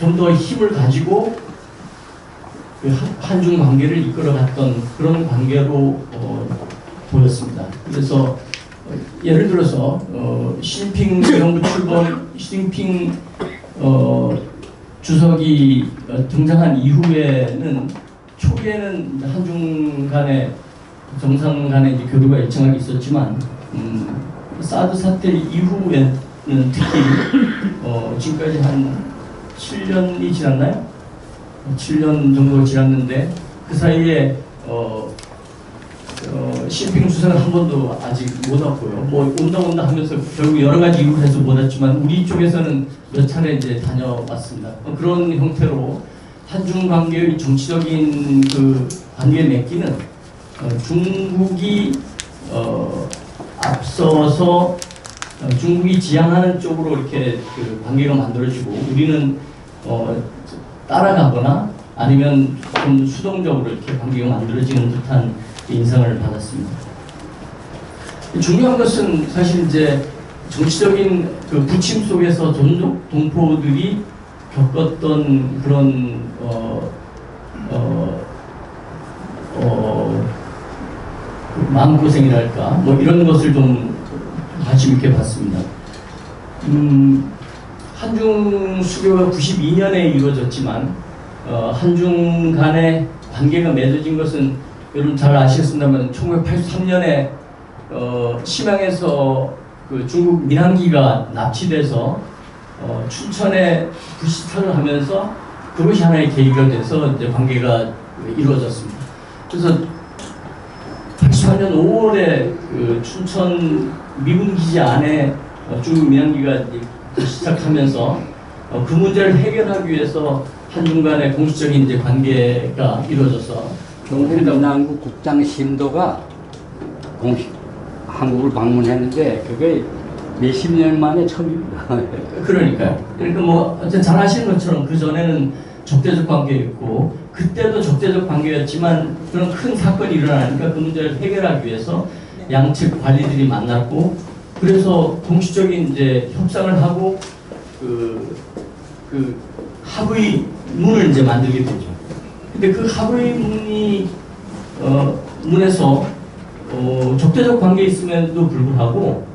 좀 더 힘을 가지고 그 한중 관계를 이끌어갔던 그런 관계로 보였습니다. 그래서 예를 들어서 시진핑 정부 출범, 시진핑 주석이 등장한 이후에는 초기에는 한중 간의 정상 간의 이제 교류가 일정하게 있었지만 사드 사태 이후에는 특히 지금까지 한 7년이 지났나요? 7년 정도 지났는데 그 사이에 시진핑 주석은 한 번도 아직 못 왔고요. 뭐 온다 하면서 결국 여러 가지 이유로 해서 못 왔지만 우리 쪽에서는 몇 차례 이제 다녀왔습니다. 그런 형태로 한중 관계의 정치적인 그 관계 맺기는 중국이 앞서서 중국이 지향하는 쪽으로 이렇게 그 관계가 만들어지고 우리는 따라가거나 아니면 좀 수동적으로 이렇게 관계가 만들어지는 듯한 인상을 받았습니다. 중요한 것은 사실 이제 정치적인 그 부침 속에서 조선족 동포들이 겪었던 그런 마음고생이랄까 뭐 이런 것을 좀 관심 있게 봤습니다. 한중 수교가 92년에 이루어졌지만 한중 간의 관계가 맺어진 것은 여러분 잘 아시겠습니다만 1983년에 심양에서 그 중국 민항기가 납치돼서 춘천에 불시탈을 하면서 그것이 하나의 계기가 돼서 이제 관계가 이루어졌습니다. 그래서 83년 5월에 그 춘천 미군 기지 안에 중국 민항기가 시작하면서 그 문제를 해결하기 위해서 한중 간의 공식적인 이제 관계가 이루어져서 중국 민항구 국장 신도가 공식 한국을 방문했는데 그게 몇십 년 만에 처음입니다. 그러니까요. 그러니까 뭐 잘 아시는 것처럼 그 전에는 적대적 관계였고 그때도 적대적 관계였지만 그런 큰 사건이 일어나니까 그 문제를 해결하기 위해서 양측 관리들이 만났고 그래서 공식적인 이제 협상을 하고 그 합의 문을 이제 만들게 되죠. 근데 그 합의 문에서 적대적 관계에 있음에도 불구하고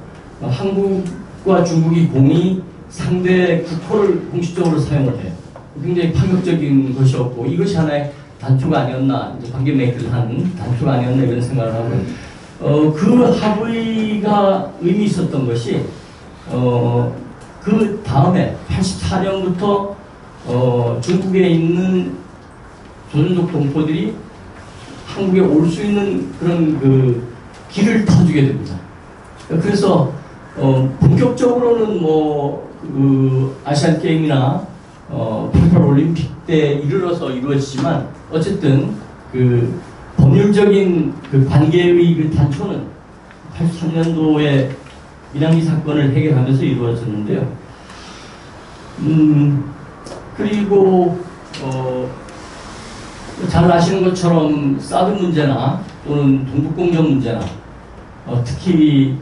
한국과 중국이 공이 상대 국호를 공식적으로 사용을 해요. 굉장히 파격적인 것이었고 이것이 하나의 단초가 아니었나, 이제 관계 맺기를 하는 단초가 아니었나 이런 생각을 하고 그 합의가 의미 있었던 것이 그 다음에 84년부터 중국에 있는 조선족 동포들이 한국에 올 수 있는 그런 그 길을 터주게 됩니다. 그래서 본격적으로는 그 아시안 게임이나 88 올림픽 때 이르러서 이루어지지만 어쨌든 그 법률적인 그 관계의 그 단초는 83년도에 민항기 사건을 해결하면서 이루어졌는데요. 그리고 잘 아시는 것처럼 사드 문제나 또는 동북공정 문제나 특히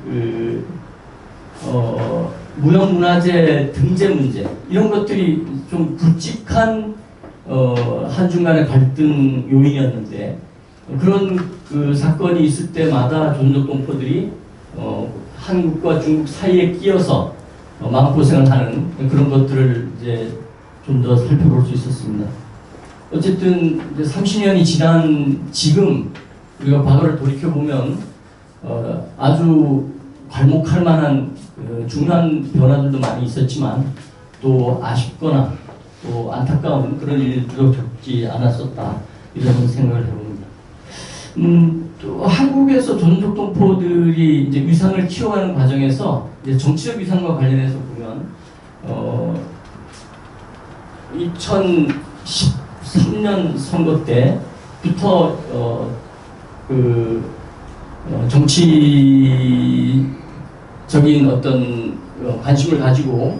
무형문화재 등재 문제 이런 것들이 좀 굵직한 한중 간의 갈등 요인이었는데 그런 그 사건이 있을 때마다 조선족 동포들이 한국과 중국 사이에 끼어서 마음고생을 하는 그런 것들을 이제 좀 더 살펴볼 수 있었습니다. 어쨌든 이제 30년이 지난 지금 우리가 과거를 돌이켜보면 아주 괄목할 만한 중요한 변화들도 많이 있었지만 또 아쉽거나 또 안타까운 그런 일들도 겪지 않았었다 이런 생각을 해봅니다. 또 한국에서 조선족 동포들이 이제 위상을 키워가는 과정에서 이제 정치적 위상과 관련해서 보면 2013년 선거 때부터 정치적인 어떤 관심을 가지고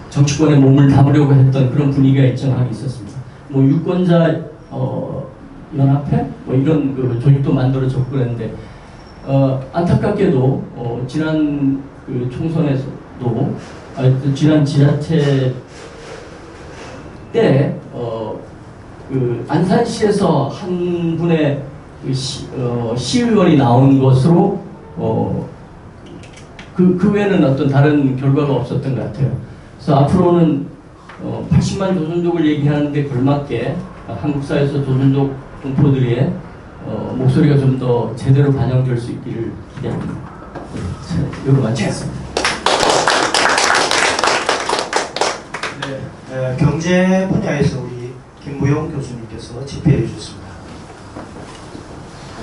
정치권에 몸을 담으려고 했던 그런 분위기가 일정하게 있었습니다. 뭐 유권자 연합회 뭐 이런 그 조직도 만들어졌고 그랬는데 안타깝게도 지난 그 총선에서도 지난 지자체 때 그 안산시에서 한 분의 그 시의원이 나온 것으로 그 외에는 어떤 다른 결과가 없었던 것 같아요. 그래서 앞으로는 80만 조선족을 얘기하는데 걸맞게 한국 사회에서 조선족 동포들의 목소리가 좀 더 제대로 반영될 수 있기를 기대합니다. 이거 마치겠습니다. 네, 경제 분야에서 우리 김무용 교수님께서 집회해 주셨습니다.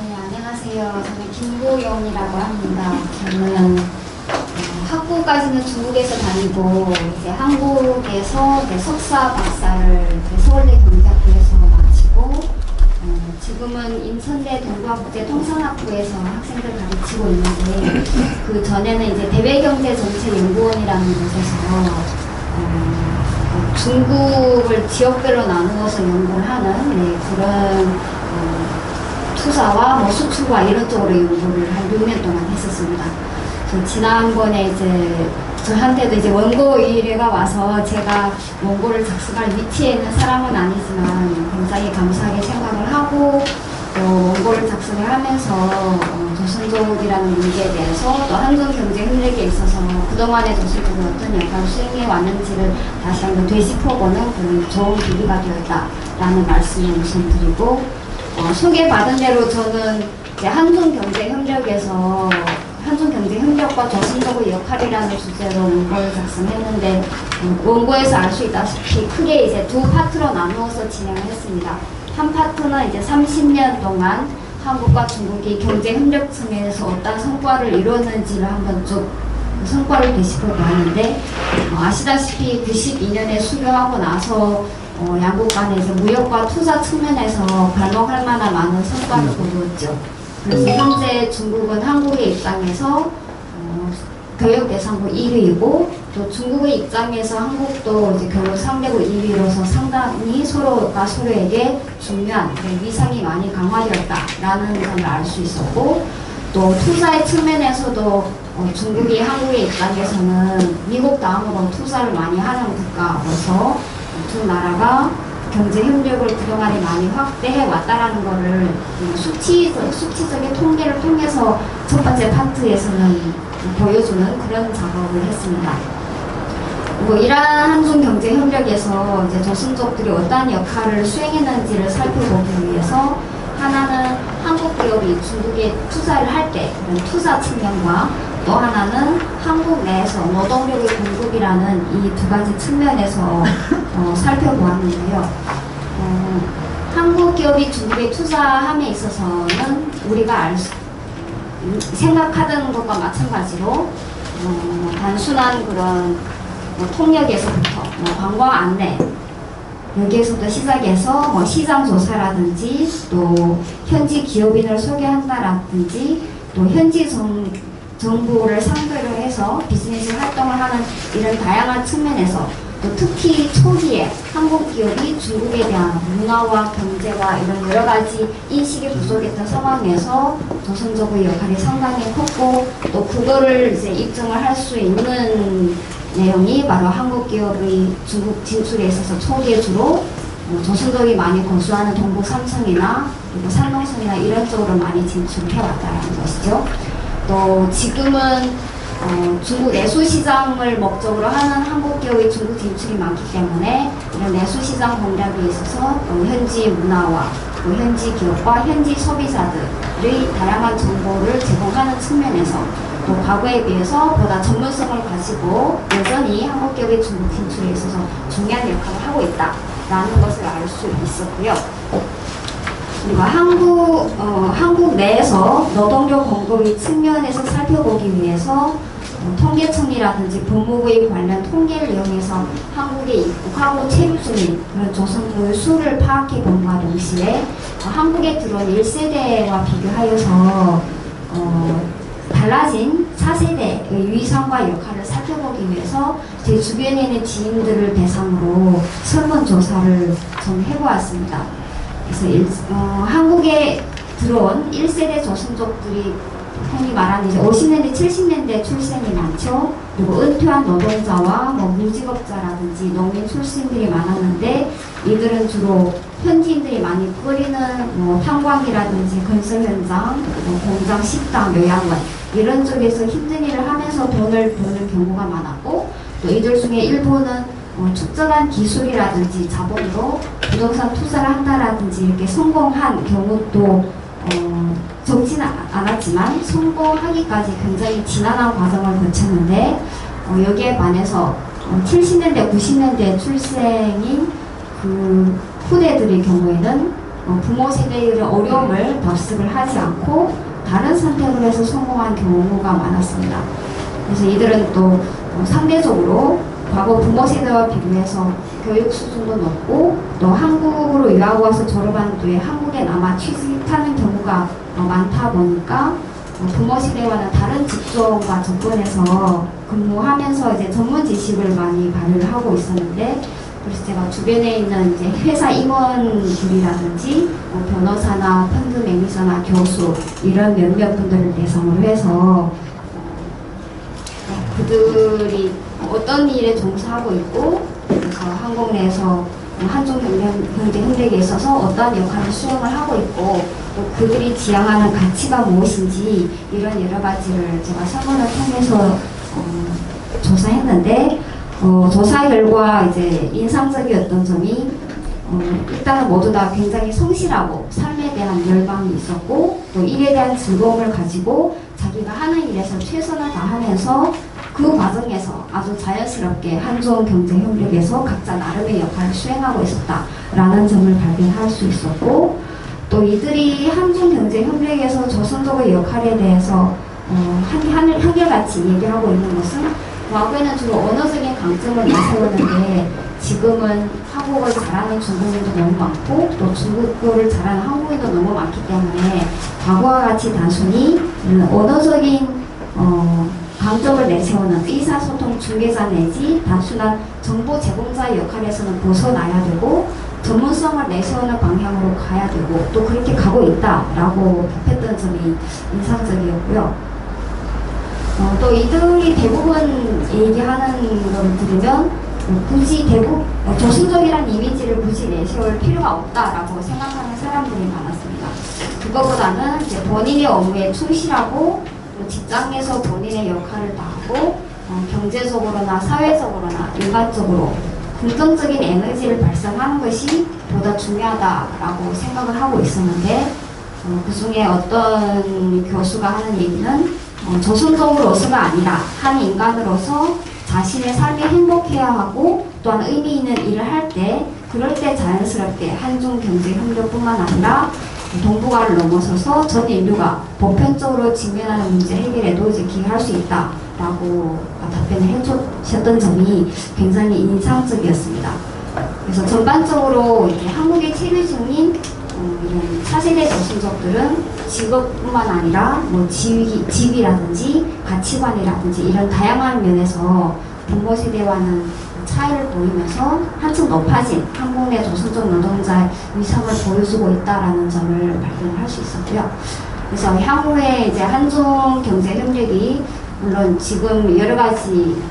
네, 안녕하세요. 저는 김무용이라고 합니다. 저는 학부까지는 중국에서 다니고 이제 한국에서 석사 박사를 서울대 경제학부에서 마치고 지금은 인천대 동부학부제 통상학부에서 학생들 가르치고 있는데 그 전에는 이제 대외경제정책연구원이라는 곳에서 중국을 지역별로 나누어서 연구를 하는 그런 투자와 뭐 수출과 이런 쪽으로 연구를 한 6년 동안 했었습니다. 지난번에 이제 저한테도 이제 원고 의뢰가 와서 제가 원고를 작성할 위치에 있는 사람은 아니지만 굉장히 감사하게 생각을 하고 또 원고를 작성을 하면서 조선족이라는 문제에 대해서 또 한중 경제 협력에 있어서 그동안의 조선족이 어떤 역할을 수행해 왔는지를 다시 한번 되짚어보는 그런 좋은 계기가 되었다라는 말씀을 우선 드리고 소개받은 대로 저는 이제 한중 경제 협력에서 한중 경제 협력과 조선족의 역할이라는 주제로 원고를 작성했는데 원고에서 알 수 있다시피 크게 이제 두 파트로 나누어서 진행을 했습니다. 한 파트는 이제 30년 동안 한국과 중국이 경제 협력 측면에서 어떤 성과를 이루었는지를 한번 쭉 성과를 되짚어 보았는데 아시다시피 92년에 수교하고 나서 양국 간에 이제 무역과 투자 측면에서 발목할 만한 많은 성과를 거두었죠. 그래서 현재 중국은 한국의 입장에서 교역대상국 1위이고 또 중국의 입장에서 한국도 이제 교역 상대국 2위로서 상당히 서로가 서로에게 중요한 위상이 많이 강화되었다라는 점을 알 수 있었고 또 투자의 측면에서도 중국이 한국의 입장에서는 미국 다음으로 투자를 많이 하는 국가로서 두 나라가 경제 협력을 그동안에 많이 확대해 왔다라는 것을 수치적인 통계를 통해서 첫 번째 파트에서는 보여주는 그런 작업을 했습니다. 이러한 한중 경제 협력에서 이제 조선족들이 어떠한 역할을 수행했는지를 살펴보기 위해서 하나는 한국 기업이 중국에 투자를 할 때 그런 투자 측면과 또 하나는 한국 내에서 노동력의 공급이라는 이 두 가지 측면에서 살펴보았는데요. 한국 기업이 중국에 투자함에 있어서는 우리가 생각하던 것과 마찬가지로 단순한 그런 통역에서부터 관광 안내 여기에서부터 시작해서 시장 조사라든지 또 현지 기업인을 소개한다라든지 또 현지 정부를 상대로 해서 비즈니스 활동을 하는 이런 다양한 측면에서 또 특히 초기에 한국 기업이 중국에 대한 문화와 경제와 이런 여러 가지 인식이 부족했던 상황에서 조선족의 역할이 상당히 컸고 또 그거를 이제 입증을 할 수 있는 내용이 바로 한국 기업의 중국 진출에 있어서 초기에 주로 조선족이 많이 거주하는 동북 삼성이나 그리고 산동성이나 이런 쪽으로 많이 진출해왔다는 것이죠. 또 지금은 중국 내수 시장을 목적으로 하는 한국 기업의 중국 진출이 많기 때문에 이런 내수 시장 공략에 있어서 현지 문화와 또 현지 기업과 현지 소비자들의 다양한 정보를 제공하는 측면에서 또 과거에 비해서 보다 전문성을 가지고 여전히 한국 기업의 중국 진출에 있어서 중요한 역할을 하고 있다라는 것을 알 수 있었고요. 그리고 한국 내에서 노동력 공급의 측면에서 살펴보기 위해서 통계청이라든지 법무부의 관련 통계를 이용해서 한국에 입국하고 체류 중인 그런 조선족의 수를 파악해 본과 동시에 한국에 들어온 1세대와 비교하여서 달라진 4세대의 위상과 역할을 살펴보기 위해서 제 주변에 있는 지인들을 대상으로 설문조사를 좀 해보았습니다. 그래서 한국에 들어온 1세대 조선족들이 흔히 말하는 이제 50년대, 70년대 출생이 많죠. 그리고 은퇴한 노동자와 무직업자라든지 농민 출신들이 많았는데 이들은 주로 현지인들이 많이 꾸리는 탄광이라든지 건설 현장, 공장, 식당, 요양원 이런 쪽에서 힘든 일을 하면서 돈을 버는 경우가 많았고 또 이들 중에 일부는 축적한 기술이라든지 자본으로 부동산 투자를 한다라든지 이렇게 성공한 경우도 적지는 않았지만 성공하기까지 굉장히 지난한 과정을 거쳤는데 여기에 반해서 70년대, 90년대 출생인 그 후대들의 경우에는 부모 세대의 어려움을 답습을 하지 않고 다른 선택을 해서 성공한 경우가 많았습니다. 그래서 이들은 또 상대적으로 과거 부모 세대와 비교해서 교육 수준도 높고 또 한국으로 유학 와서 졸업한 뒤에 한국에 남아 취직하는 경우가 많다 보니까 부모 세대와는 다른 직종과 접근해서 근무하면서 이제 전문 지식을 많이 발휘를 하고 있었는데 그래서 제가 주변에 있는 이제 회사 임원들이라든지 변호사나 펀드 매니저나 교수 이런 몇몇 분들을 대상으로 해서 그들이 어떤 일에 종사하고 있고 그래서 한국 내에서 한중 경제 협력에 있어서 어떤 역할을 수행을 하고 있고 또 그들이 지향하는 가치가 무엇인지 이런 여러 가지를 제가 설문을 통해서 조사했는데 조사 결과 이제 인상적이었던 점이 일단은 모두 다 굉장히 성실하고 삶에 대한 열망이 있었고 또 일에 대한 즐거움을 가지고 자기가 하는 일에서 최선을 다하면서 그 과정에서 아주 자연스럽게 한중 경제 협력에서 각자 나름의 역할을 수행하고 있었다라는 점을 발견할 수 있었고 또 이들이 한중 경제 협력에서 조선족의 역할에 대해서 한결같이 얘기하고 있는 것은 과거에는 주로 언어적인 강점을 내세웠는데 지금은 한국어를 잘하는 중국인도 너무 많고 또 중국어를 잘하는 한국인도 너무 많기 때문에 과거와 같이 단순히 언어적인 강점을 내세우는 의사소통 중개자 내지 단순한 정보 제공자의 역할에서는 벗어나야 되고 전문성을 내세우는 방향으로 가야 되고 또 그렇게 가고 있다라고 답했던 점이 인상적이었고요. 또 이들이 대부분 얘기하는 걸 들으면 굳이 조선족이라는 이미지를 굳이 내세울 필요가 없다라고 생각하는 사람들이 많았습니다. 그거보다는 이제 본인의 업무에 충실하고 또 직장에서 본인의 역할을 다하고 경제적으로나 사회적으로나 일반적으로 긍정적인 에너지를 발산하는 것이 보다 중요하다라고 생각을 하고 있었는데 그 중에 어떤 교수가 하는 얘기는 조선족으로서가 아니라 한 인간으로서 자신의 삶이 행복해야 하고 또한 의미 있는 일을 할 때 그럴 때 자연스럽게 한중 경제 협력뿐만 아니라 동북아를 넘어서서 전 인류가 보편적으로 직면하는 문제 해결에도 이제 기여할 수 있다라고 답변을 해주셨던 점이 굉장히 인상적이었습니다. 그래서 전반적으로 이제 한국의 체류 중인 이런 차세대 조선족들은 직업뿐만 아니라 뭐 지위라든지 가치관이라든지 이런 다양한 면에서 부모 세대와는 차이를 보이면서 한층 높아진 한국 내 조선족 노동자의 위상을 보여주고 있다라는 점을 발견을 할 수 있었고요. 그래서 향후에 이제 한중 경제 협력이 물론 지금 여러 가지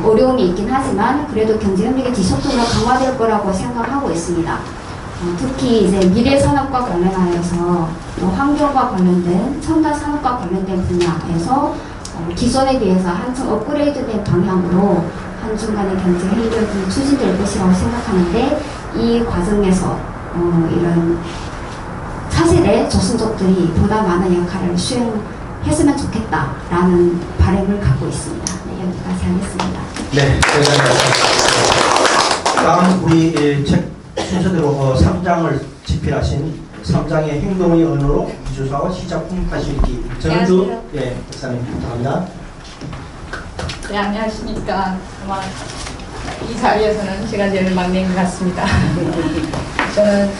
어려움이 있긴 하지만 그래도 경제 협력이 지속적으로 강화될 거라고 생각하고 있습니다. 특히 이제 미래 산업과 관련하여서 또 환경과 관련된 첨단 산업과 관련된 분야에서 기존에 비해서 한층 업그레이드된 방향으로 한중 간의 경제 협력이 추진될 것이라고 생각하는데 이 과정에서 이런 차세대 조선족들이 보다 많은 역할을 수행했으면 좋겠다라는 바람을 갖고 있습니다. 네, 여기까지 하겠습니다. 네, 다음 우리 책 순서대로 3장을 집필하신 3장의 행동의 언어로 이주사와 시작품 다시 읽기 정은주 박사님 부탁합니다. 네, 안녕하십니까. 아마 이 자리에서는 제가 제일 막내인 것 같습니다. 저는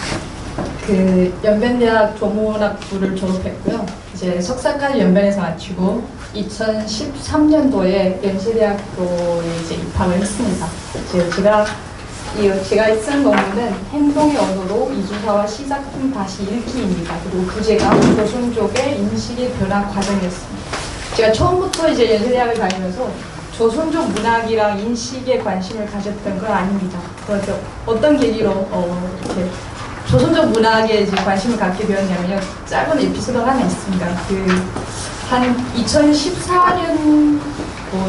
그 연변대학 조문학부를 졸업했고요. 이제 석사까지 연변에서 마치고 2013년도에 연세대학교에 이제 입학을 했습니다. 제가 쓴 논문은 행동의 언어로 이주사와 시작품 다시 읽기입니다. 그리고 부제가 조선족의 인식의 변화 과정이었습니다. 제가 처음부터 이제 연세대학을 다니면서 조선족 문학이랑 인식에 관심을 가졌던 건 아닙니다. 그래서 어떤 계기로 이렇게 조선족 문학에 이제 관심을 갖게 되었냐면요. 짧은 에피소드가 하나 있습니다. 한 2014년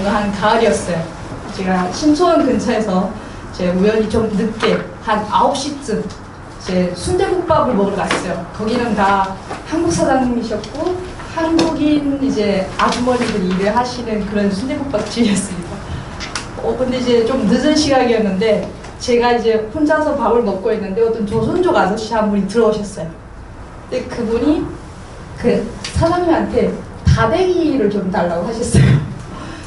한 가을이었어요. 제가 신촌 근처에서 우연히 좀 늦게 한 9시쯤 순대국밥을 먹으러 갔어요. 거기는 다 한국 사장님이셨고 한국인 이제 아주머니들이 일을 하시는 그런 순대국밥집이었습니다. 근데 이제 좀 늦은 시각이었는데 제가 이제 혼자서 밥을 먹고 있는데 어떤 조선족 아저씨 한 분이 들어오셨어요. 근데 그분이 그 사장님한테 다대기를 좀 달라고 하셨어요.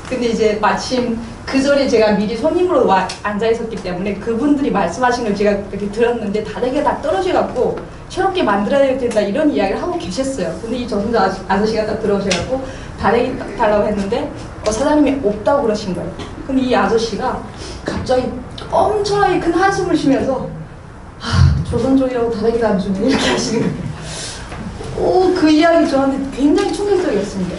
근데 이제 마침 그 전에 제가 미리 손님으로 앉아 있었기 때문에 그분들이 말씀하신 걸 제가 이렇게 들었는데 다대기가 다 떨어져갖고 새롭게 만들어야 된다 이런 이야기를 하고 계셨어요. 근데 이 조선족 아저씨가 딱 들어오셔갖고 다대기 달라고 했는데 사장님이 없다고 그러신 거예요. 근데 이 아저씨가 갑자기 엄청나게 큰 한숨을 쉬면서 조선족이라고 다대기도 안 주네 이렇게 하시는 거예요. 그 이야기 저한테 굉장히 충격적이었습니다.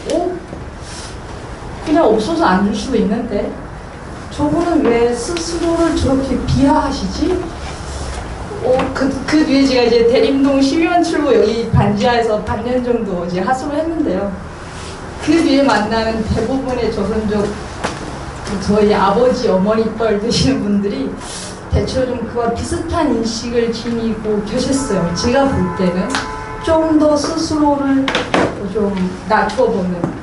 그냥 없어서 안 줄 수도 있는데 저분은 왜 스스로를 저렇게 비하하시지? 그 뒤에 제가 이제 대림동 12만 출구 여기 반지하에서 반년 정도 이제 하숙을 했는데요. 그 뒤에 만나는 대부분의 조선족 저희 아버지 어머니 뻘 되시는 분들이 대체로 좀 그와 비슷한 인식을 지니고 계셨어요. 제가 볼 때는 좀 더 스스로를 좀 낮춰보는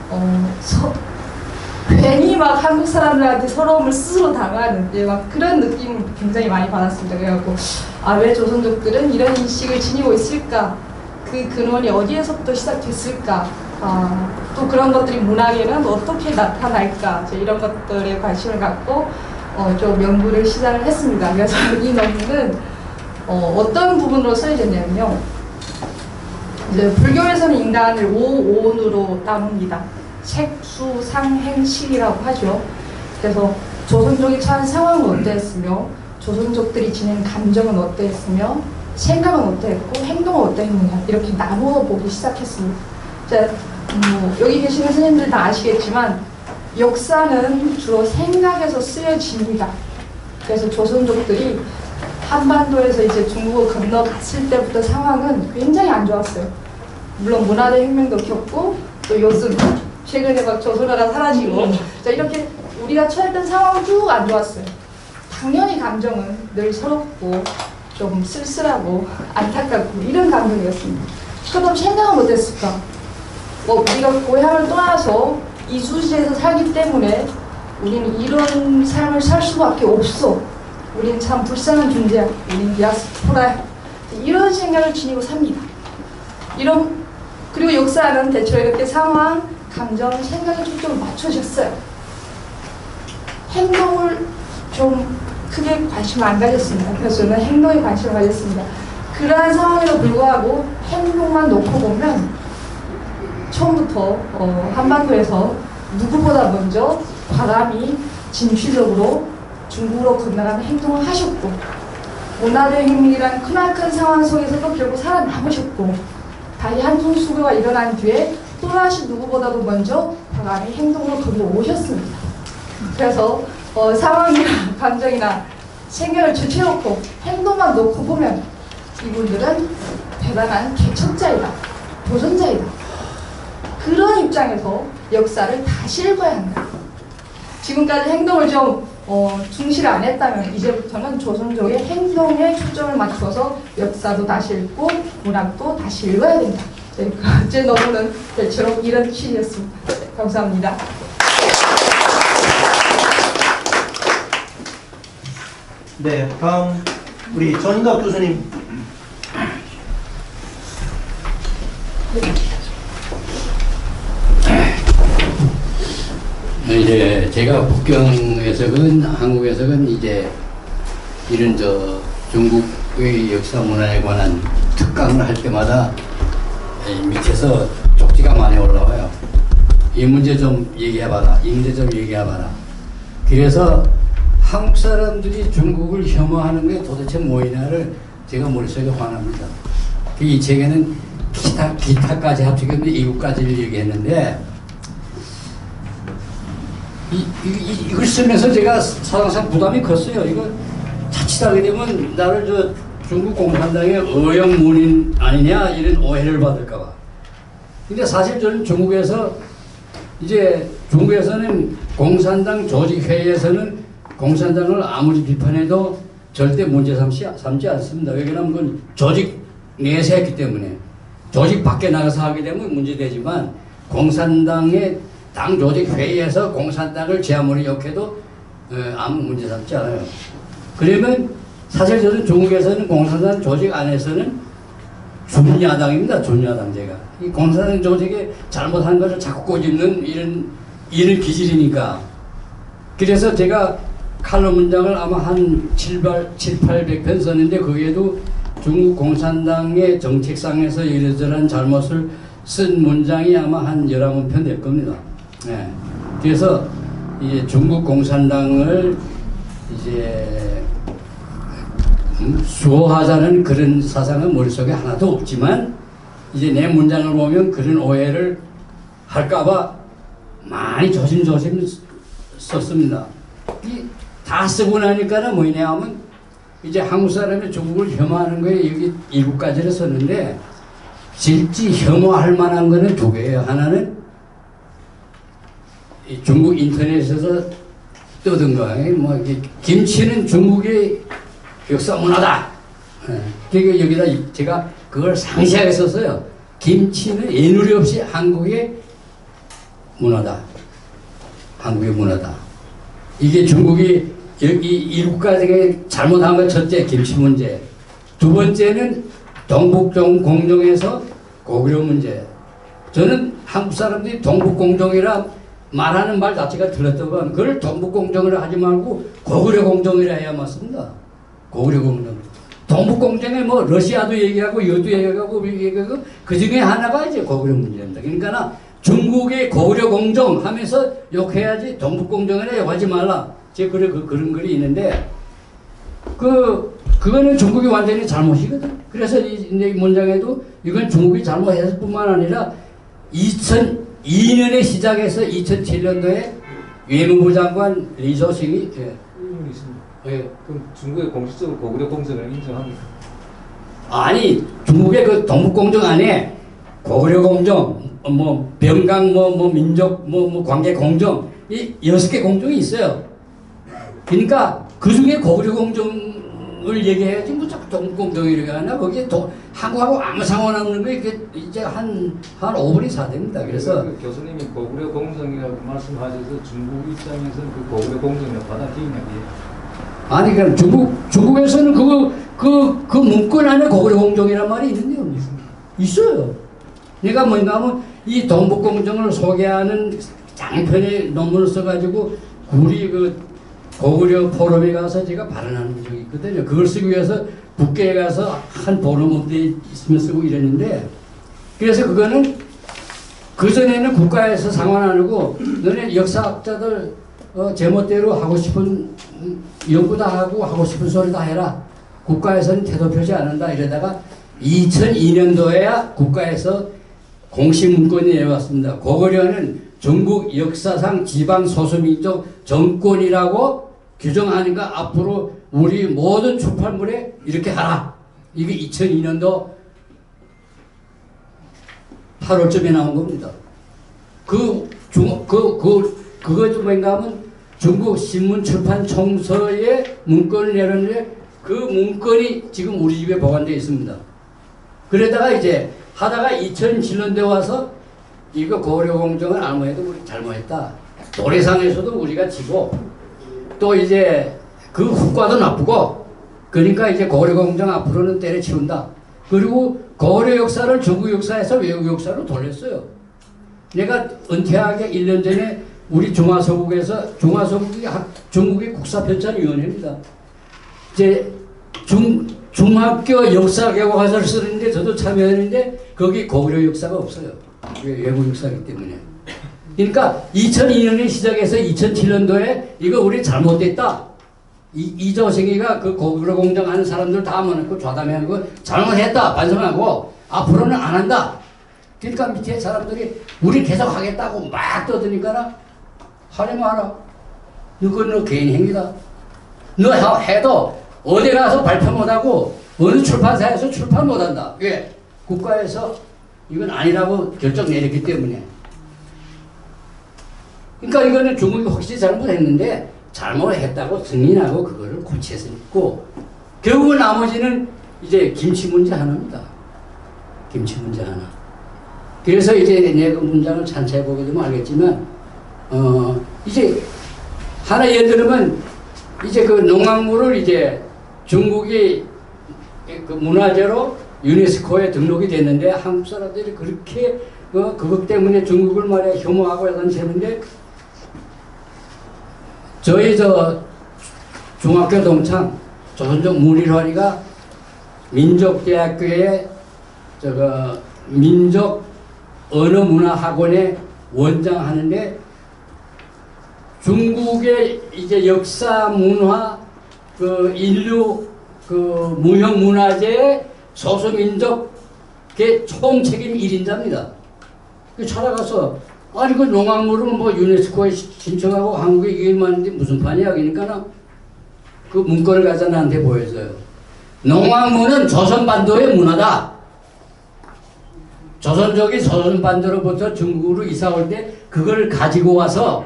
괜히 막 한국 사람들한테 서러움을 스스로 당하는 막 그런 느낌을 굉장히 많이 받았습니다. 그래갖고 왜 조선족들은 이런 인식을 지니고 있을까? 그 근원이 어디에서부터 시작됐을까? 또 그런 것들이 문학에는 어떻게 나타날까? 이런 것들에 관심을 갖고 좀 연구를 시작을 했습니다. 그래서 이 논문은 어떤 부분으로 써야되냐면요. 불교에서는 인간을 5온으로 나눕니다. 색, 수, 상, 행, 식이라고 하죠. 그래서 조선족이 처한 상황은 어땠으며 조선족들이 지닌 감정은 어땠으며 생각은 어땠고 행동은 어땠느냐 이렇게 나누어 보기 시작했습니다. 여기 계시는 선생님들 다 아시겠지만 역사는 주로 생각에서 쓰여집니다. 그래서 조선족들이 한반도에서 이제 중국을 건너갔을 때부터 상황은 굉장히 안 좋았어요. 물론 문화대 혁명도 겪고 또 요즘 최근에 막 조선어가 사라지고 이렇게 우리가 처했던 상황은 쭉 안 좋았어요. 당연히 감정은 늘 서럽고 좀 쓸쓸하고 안타깝고 이런 감정이었습니다. 그럼 생각은 어땠을까? 뭐 우리가 고향을 떠나서 이수지에서 살기 때문에 우리는 이런 삶을 살 수밖에 없어. 우리는 참 불쌍한 존재야. 우리는 디아스포라야. 이런 생각을 지니고 삽니다. 그리고 역사는 대체로 이렇게 상황, 감정, 생각에 초점을 맞춰졌어요. 행동을 좀 크게 관심을 안 가졌습니다. 그래서 저는 행동에 관심을 가졌습니다. 그러한 상황에도 불구하고 행동만 놓고 보면 처음부터 한반도에서 누구보다 먼저 과감히 진취적으로 중국으로 건너가는 행동을 하셨고, 문화적 혁명이라는 크나큰 상황 속에서도 결국 살아남으셨고, 다시 한중수교가 일어난 뒤에 또다시 누구보다도 먼저 과감히 행동을 건너오셨습니다. 그래서 상황이나 감정이나 생각을 제쳐놓고 행동만 놓고 보면 이분들은 대단한 개척자이다, 도전자이다. 그런 입장에서 역사를 다시 읽어야 한다. 지금까지 행동을 좀 중시를 안 했다면 이제부터는 조선족의 행동에 초점을 맞춰서 역사도 다시 읽고 문학도 다시 읽어야 된다. 제 논문은 대체로 이런 취지였습니다. 감사합니다. 네, 다음 우리 전인갑 교수님. 이제 제가 북경에서건 한국에서건 이제 이런 중국의 역사 문화에 관한 특강을 할 때마다 밑에서 쪽지가 많이 올라와요. 이 문제 좀 얘기해봐라. 이 문제 좀 얘기해봐라. 그래서 한국 사람들이 중국을 혐오하는 게 도대체 뭐이냐를 제가 머릿속에 화납니다. 이 책에는 기타까지 합치면 7가지를 얘기했는데, 이걸 쓰면서 제가 사실상 부담이 컸어요. 이거 자칫하게 되면 나를 중국 공산당의 어영문인 아니냐 이런 오해를 받을까봐. 근데 사실 저는 중국에서는 공산당 조직회의에서는 공산당을 아무리 비판해도 절대 문제 삼지 않습니다. 왜냐하면 그건 조직 내에서 했기 때문에. 조직 밖에 나가서 하게 되면 문제되지만, 공산당의 당 조직 회의에서 공산당을 제 아무리 욕해도 아무 문제 삼지 않아요. 그러면 사실 저는 중국에서는 공산당 조직 안에서는 준야당입니다. 준야당제가. 이 공산당 조직이 잘못한 것을 자꾸 꼬집는 이런 기질이니까. 그래서 제가 칼럼 문장을 아마 한 700~800편 썼는데, 거기에도 중국 공산당의 정책상에서 이러저러한 잘못을 쓴 문장이 아마 한 11편 될 겁니다. 네. 그래서 이제 중국 공산당을 이제 수호하자는 그런 사상은 머릿속에 하나도 없지만, 이제 내 문장을 보면 그런 오해를 할까봐 많이 조심조심 썼습니다. 다 쓰고 나니까는 뭐냐 하면, 이제 한국 사람이 중국을 혐오하는 거에 여기 7가지를 썼는데, 실제 혐오할 만한 거는 2개예요. 하나는 중국 인터넷에서 떠든 거예요. 김치는 중국의 역사 문화다. 그러니까 여기다 제가 그걸 상세하게 썼어요. 김치는 애누리 없이 한국의 문화다. 한국의 문화다. 이게 중국이 이 7가지가 잘못한 건 첫째, 김치 문제. 2번째는 동북공정에서 고구려 문제. 저는 한국 사람들이 동북공정이라 말하는 말 자체가 틀렸다고, 그걸 동북공정이라 하지 말고 고구려 공정이라 해야 맞습니다. 고구려 공정. 동북공정에 뭐 러시아도 얘기하고 이것도 얘기하고 그 중에 하나가 이제 고구려 문제입니다. 그러니까 중국의 고구려 공정 하면서 욕해야지 동북공정이라 욕하지 말라. 제 그런 글이 있는데, 그거는 중국이 완전히 잘못이거든. 그래서 이 문장에도 이건 중국이 잘못했을 뿐만 아니라 2002년에 시작해서 2007년도에 외무부 장관 리조싱이 그럼 중국의 공식적으로 고구려 공정을 인정합니까? 아니, 중국의 그 동북공정 안에 고구려 공정, 병강, 민족, 관계 공정, 이 6개 공정이 있어요. 그러니까 그 중에 고구려 공정을 동북공정을 얘기해야지 뭐 자꾸 동북공정이라고 하나. 거기에 한국하고 아무 상관없는 거 이게 이제 한 5분이 4됩니다. 그래서 교수님이 고구려 공정이라고 말씀하셔서 중국 입장에서 그 고구려 공정을 받아들이냐고요. 아니 그럼 중국에서는 그 문건 안에 고구려 공정이란 말이 있는데요. 있어요. 내가 뭔가 하면 이 동북공정을 소개하는 장편의 논문을 써가지고 우리 그 고구려 포럼에 가서 제가 발언한 적이 있거든요. 그걸 쓰기 위해서 북계에 가서 한 보름 업대에 있으면 쓰고 이랬는데, 그래서 그거는 그전에는 국가에서 상관 안 하고 너네 역사학자들 제멋대로 하고 싶은 연구 다 하고 싶은 소리 다 해라. 국가에서는 태도 표시 안 한다. 이러다가 2002년도에야 국가에서 공식 문건이 내왔습니다. 고구려는 전국 역사상 지방 소수민족 정권이라고 규정하니까 앞으로 우리 모든 출판물에 이렇게 하라. 이게 2002년도 8월쯤에 나온 겁니다. 그것도 뭔가 하면 중국 신문 출판 총서에 문건을 내렸는데 그 문건이 지금 우리 집에 보관되어 있습니다. 그러다가 이제 하다가 2007년도에 와서 이거 고구려 공정을 아무래도 우리 잘못했다. 노래상에서도 우리가 지고 또 이제 그 후과도 나쁘고 그러니까 이제 고구려 공정 앞으로는 때려치운다. 그리고 고구려 역사를 중국 역사에서 외국 역사로 돌렸어요. 내가 은퇴하게 1년 전에 우리 중화서국에서 중국의 국사편찬위원회입니다. 이제 중학교 역사 교과서를 쓰는데 저도 참여했는데 거기 고구려 역사가 없어요. 외국 역사이기 때문에. 그러니까 2002년에 시작해서 2007년도에 이거 우리 잘못됐다. 이조생이가 그 고구려 공정 하는 사람들 다 모아놓고 좌담회하는 거 잘못했다 반성하고 앞으로는 안 한다. 그러니까 밑에 사람들이 우리 계속 하겠다고 막 떠드니까 하지 마라. 이건 너 개인 행위다. 너 해도 어디 가서 발표 못하고 어느 출판사에서 출판 못한다. 왜? 국가에서 이건 아니라고 결정 내렸기 때문에. 그러니까 이거는 중국이 확실히 잘못했는데 잘못했다고 승인하고 그거를 고쳐서 있고 결국은 나머지는 이제 김치 문제 하나입니다. 김치 문제 하나. 그래서 이제 내가 문장을 찬찬히 보게 되면 알겠지만 이제 하나 예를 들면 이제 그 농악물을 이제 중국이 그 문화재로 유네스코에 등록이 됐는데 한국 사람들이 그렇게 그것 때문에 중국을 말이야 혐오하고 야단치는데 저희 중학교 동창 조선족 문일환이가 민족대학교에 민족 언어문화학원에 원장 하는데 중국의 이제 역사 문화 인류 무형 문화재 소수민족의 총책임 1인자입니다. 찾아가서 아니 그 농악물은 뭐 유네스코에 신청하고 한국에 이게만 하는데 무슨 판이야. 그러니까 그 문건을 가서 나한테 보여줘요. 농악물은 조선반도의 문화다. 조선족이 조선반도로부터 중국으로 이사 올 때 그걸 가지고 와서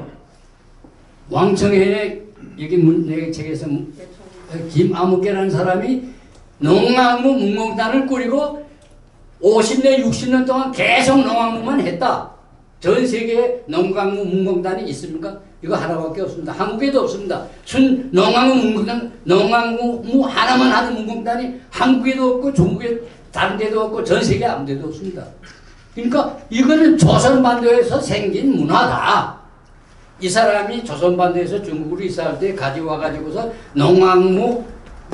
왕청회에 여기 내 책에서 김아무개라는 사람이 농악무 문공단을 꾸리고 50년 60년 동안 계속 농악무만 했다. 전 세계에 농악무 문공단이 있습니까? 이거 하나밖에 없습니다. 한국에도 없습니다. 농악무 하나만 하는 문공단이 한국에도 없고 중국에 다른 데도 없고 전 세계 아무 데도 없습니다. 그러니까 이거는 조선반도에서 생긴 문화다. 이 사람이 조선반도에서 중국으로 이사할 때 가져와가지고서 농악무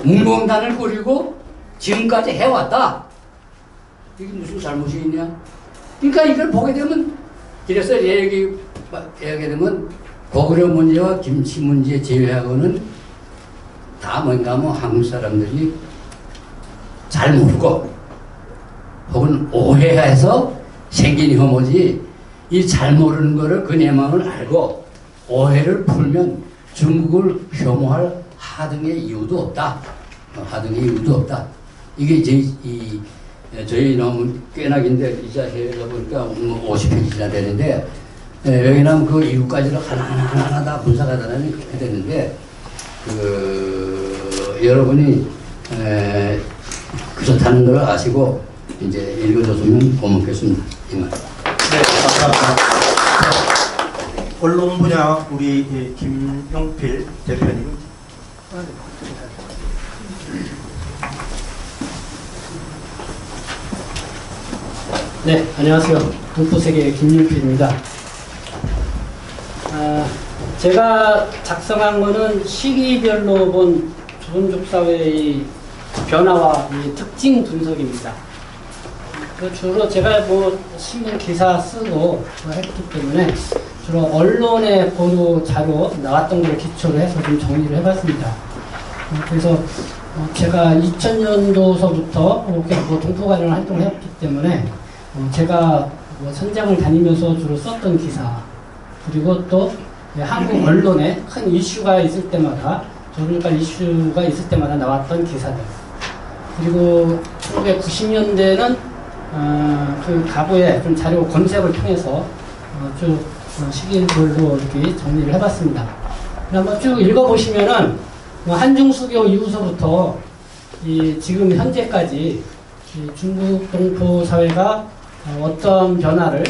문공단을 꾸리고 지금까지 해왔다. 이게 무슨 잘못이 있냐? 그러니까 이걸 보게 되면 그래서 얘기하게 되면 고구려 문제와 김치 문제 제외하고는 다 뭔가 뭐 한국 사람들이 잘 모르고 혹은 오해해서 생긴 혐오지 이 잘 모르는 거를 그 내막을 알고 오해를 풀면 중국을 혐오할 하등의 이유도 없다. 하등의 이유도 없다. 이게 저희 너무 꽤나 긴데 이자 해외다 보니까 50페이지나 되는데 여기는 그 이유까지도 하나하나 다 분석하다니 그렇게 되는데 여러분이 그렇다는 걸 아시고 이제 읽어줬으면 고맙겠습니다. 이만. 네, 감사합니다. 언론 분야 우리 김용필 대표님. 네, 안녕하세요. 동포세계 김용필입니다. 제가 작성한 거는 시기별로 본 조선족 사회의 변화와 이 특징 분석입니다. 주로 제가 뭐 신문 기사 쓰고 했기 때문에 주로 언론의 보도 자료 나왔던 걸 기초로 해서 좀 정리를 해봤습니다. 그래서 제가 2000년도서부터 이렇게 뭐 동포 관련 활동을 했기 때문에 제가 뭐 현장을 다니면서 주로 썼던 기사, 그리고 또 한국 언론에 큰 이슈가 있을 때마다, 조선족 이슈가 있을 때마다 나왔던 기사들, 그리고 1990년대는 그 가부의 좀 자료 검색을 통해서 쭉 시기별로 이렇게 정리를 해봤습니다. 한번 쭉 읽어보시면은 한중수교 이후서부터 지금 현재까지 중국 동포 사회가 어떤 변화를,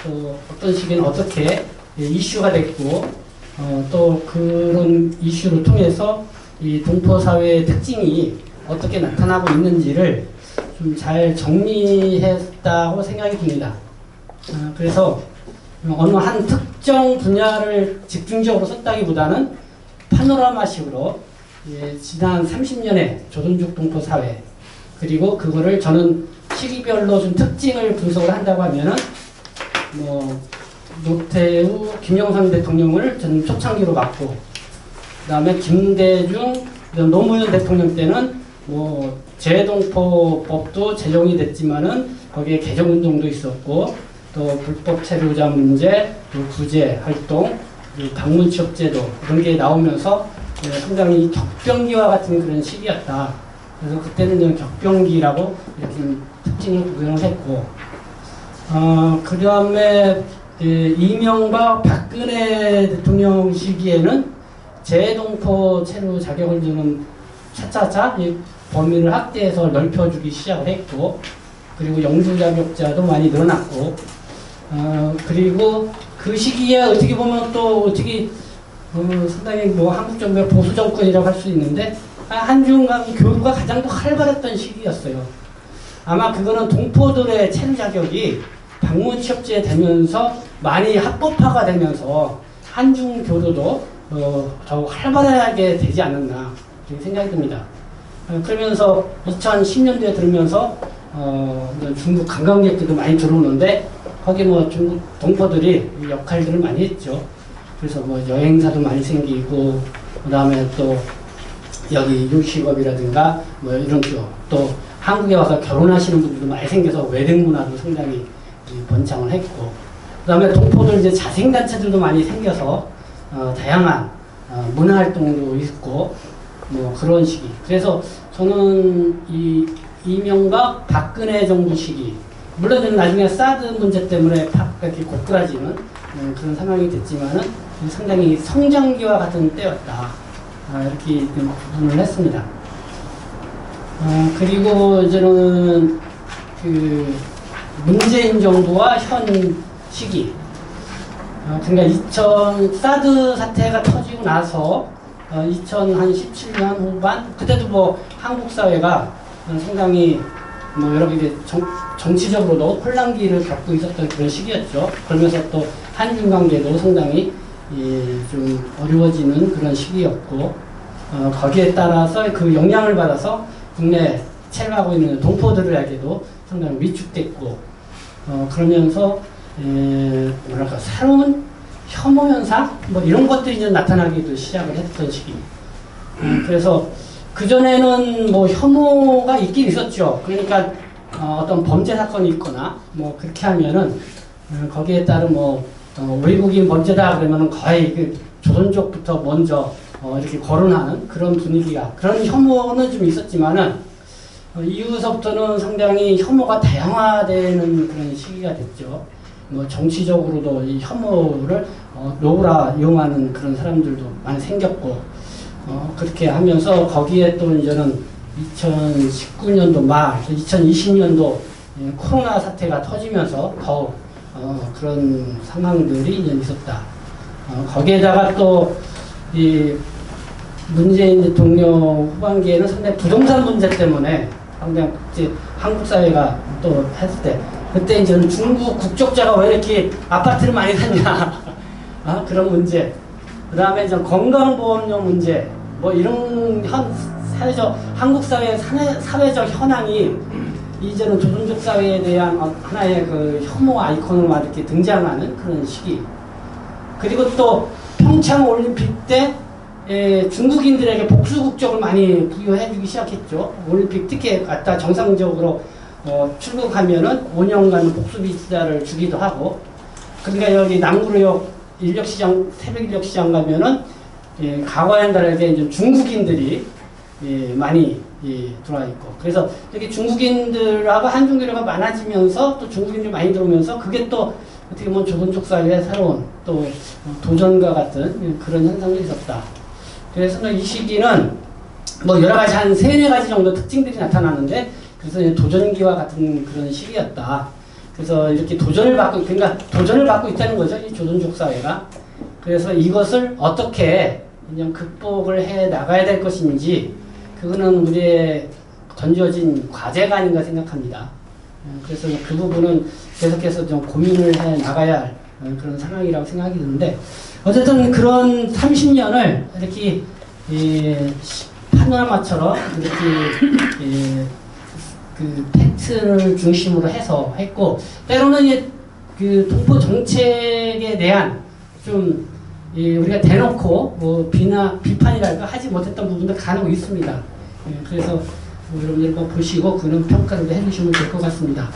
또 어떤 시기는 어떻게 이슈가 됐고, 또 그런 이슈를 통해서 이 동포 사회의 특징이 어떻게 나타나고 있는지를 좀 잘 정리했다고 생각이 듭니다. 그래서 어느 한 특정 분야를 집중적으로 썼다기보다는 파노라마식으로 지난 30년의 조선족 동포 사회, 그리고 그거를 저는 시기별로 좀 특징을 분석을 한다고 하면은 뭐 노태우, 김영삼 대통령을 저는 초창기로 봤고, 그 다음에 김대중, 노무현 대통령 때는 뭐 재동포법도 제정이 됐지만은 거기에 개정운동도 있었고, 또 불법 체류자 문제, 또 구제 활동, 방문 취업제도 이런 게 나오면서 상당히 격변기와 같은 그런 시기였다. 그래서 그때는 격변기라고 이렇게 특징을 구성을 했고, 그 다음에 이명박 박근혜 대통령 시기에는 재동포 체류 자격을 주는 차차차 범위를 확대해서 넓혀주기 시작을 했고, 그리고 영주 자격자도 많이 늘어났고, 그리고 그 시기에 어떻게 보면 또 어떻게 상당히 뭐 한국 정부의 보수 정권이라고 할 수 있는데 한중 간 교류가 가장 더 활발했던 시기였어요. 아마 그거는 동포들의 체류 자격이 방문 취업제 되면서 많이 합법화가 되면서 한중 교류도 더 활발하게 되지 않았나 그렇게 생각이 듭니다. 그러면서 2010년대에 들으면서 중국 관광객들도 많이 들어오는데 거기 뭐 중국 동포들이 역할들을 많이 했죠. 그래서 뭐 여행사도 많이 생기고, 그 다음에 또 여기 요식업이라든가 뭐 이런 쪽, 또 한국에 와서 결혼하시는 분들도 많이 생겨서 웨딩 문화도 상당히 번창을 했고, 그 다음에 동포들 이제 자생단체들도 많이 생겨서 다양한 문화 활동도 있고, 뭐 그런 시기. 그래서 저는 이 이명박 박근혜 정부 시기, 물론 나중에 사드 문제 때문에 이렇게 고꾸라지는 그런 상황이 됐지만은 상당히 성장기와 같은 때였다. 이렇게 부분을 했습니다. 그리고 이제는 그 문재인 정부와 현 시기, 그러니까 사드 사태가 터지고 나서 2017년 후반, 그때도 뭐 한국 사회가 상당히 뭐 여러 개 정치적으로도 혼란기를 겪고 있었던 그런 시기였죠. 그러면서 또 한중 관계도 상당히 좀 어려워지는 그런 시기였고, 거기에 따라서 그 영향을 받아서 국내 체류하고 있는 동포들에게도 상당히 위축됐고, 그러면서 뭐랄까 새로운 혐오 현상 뭐 이런 것들이 이제 나타나기도 시작을 했던 시기. 그래서 그 전에는 뭐 혐오가 있긴 있었죠. 그러니까 어떤 범죄 사건이 있거나 뭐 그렇게 하면은 거기에 따른 뭐 외국인 범죄다 그러면은 거의 그 조선족부터 먼저 이렇게 거론하는 그런 분위기가, 그런 혐오는 좀 있었지만은 이후서부터는 상당히 혐오가 다양화되는 그런 시기가 됐죠. 뭐 정치적으로도 이 혐오를 노라 이용하는 그런 사람들도 많이 생겼고, 그렇게 하면서 거기에 또 이제는 2019년도 말, 2020년도 코로나 사태가 터지면서 더욱 그런 상황들이 이제 있었다. 거기에다가 또 이 문재인 대통령 후반기에는 상당히 부동산 문제 때문에 상당히 이제 한국 사회가 또 했을 때 그때 이제 중국 국적자가 왜 이렇게 아파트를 많이 샀냐 그런 문제. 그 다음에 이제 건강보험료 문제 뭐 이런 사회적 한국 사회의 사회적 현황이 이제는 조선족 사회에 대한 하나의 그 혐오 아이콘으로 막 이렇게 등장하는 그런 시기. 그리고 또 평창 올림픽 때 중국인들에게 복수 국적을 많이 부여해주기 시작했죠. 올림픽 티켓 갖다 정상적으로 출국하면은 5년간 복수 비자를 주기도 하고. 그러니까 여기 남구로역 인력시장, 새벽 인력시장 가면은 가과연달에게 이제 중국인들이 많이 들어와 있고. 그래서 여기 중국인들하고 한중교류가 많아지면서 또 중국인들이 많이 들어오면서 그게 또 어떻게 보면 조선족 사회의 새로운 또 도전과 같은 그런 현상이 있었다. 그래서 이 시기는 뭐 여러 가지 한 3-4가지 정도 특징들이 나타나는데 그래서 도전기와 같은 그런 시기였다. 그래서 이렇게 도전을 받고 있다는 거죠. 이 조선족 사회가. 그래서 이것을 어떻게 그냥 극복을 해 나가야 될 것인지 그거는 우리의 던져진 과제가 아닌가 생각합니다. 그래서 그 부분은 계속해서 좀 고민을 해 나가야 할 그런 상황이라고 생각이 드는데 어쨌든 그런 30년을 이렇게 파노라마처럼 이렇게 그 팩트를 중심으로 해서 했고 때로는 그 동포 정책에 대한 좀 우리가 대놓고 뭐 비판이랄까 하지 못했던 부분도 간혹 있습니다. 그래서 여러분들 보시고 그런 평가를 해주시면 될 것 같습니다.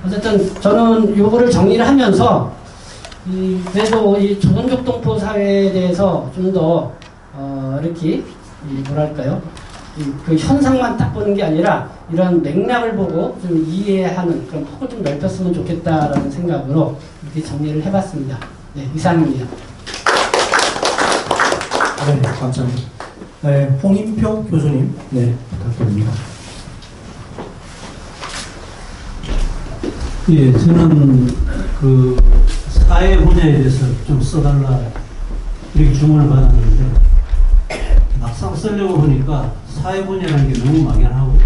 어쨌든 저는 요거를 정리를 하면서 그래도 이 조선족 동포 사회에 대해서 좀 더 이렇게 뭐랄까요? 그 현상만 딱 보는 게 아니라 이런 맥락을 보고 좀 이해하는 그런 폭을 좀 넓혔으면 좋겠다라는 생각으로 이렇게 정리를 해봤습니다. 네, 이상입니다. 네, 감사합니다. 네, 홍인표 교수님, 네, 부탁드립니다. 예, 저는 그 사회 분야에 대해서 좀 써달라 이렇게 주문을 받았는데 막상 쓰려고 보니까 사회 분야라는 게 너무 막연하고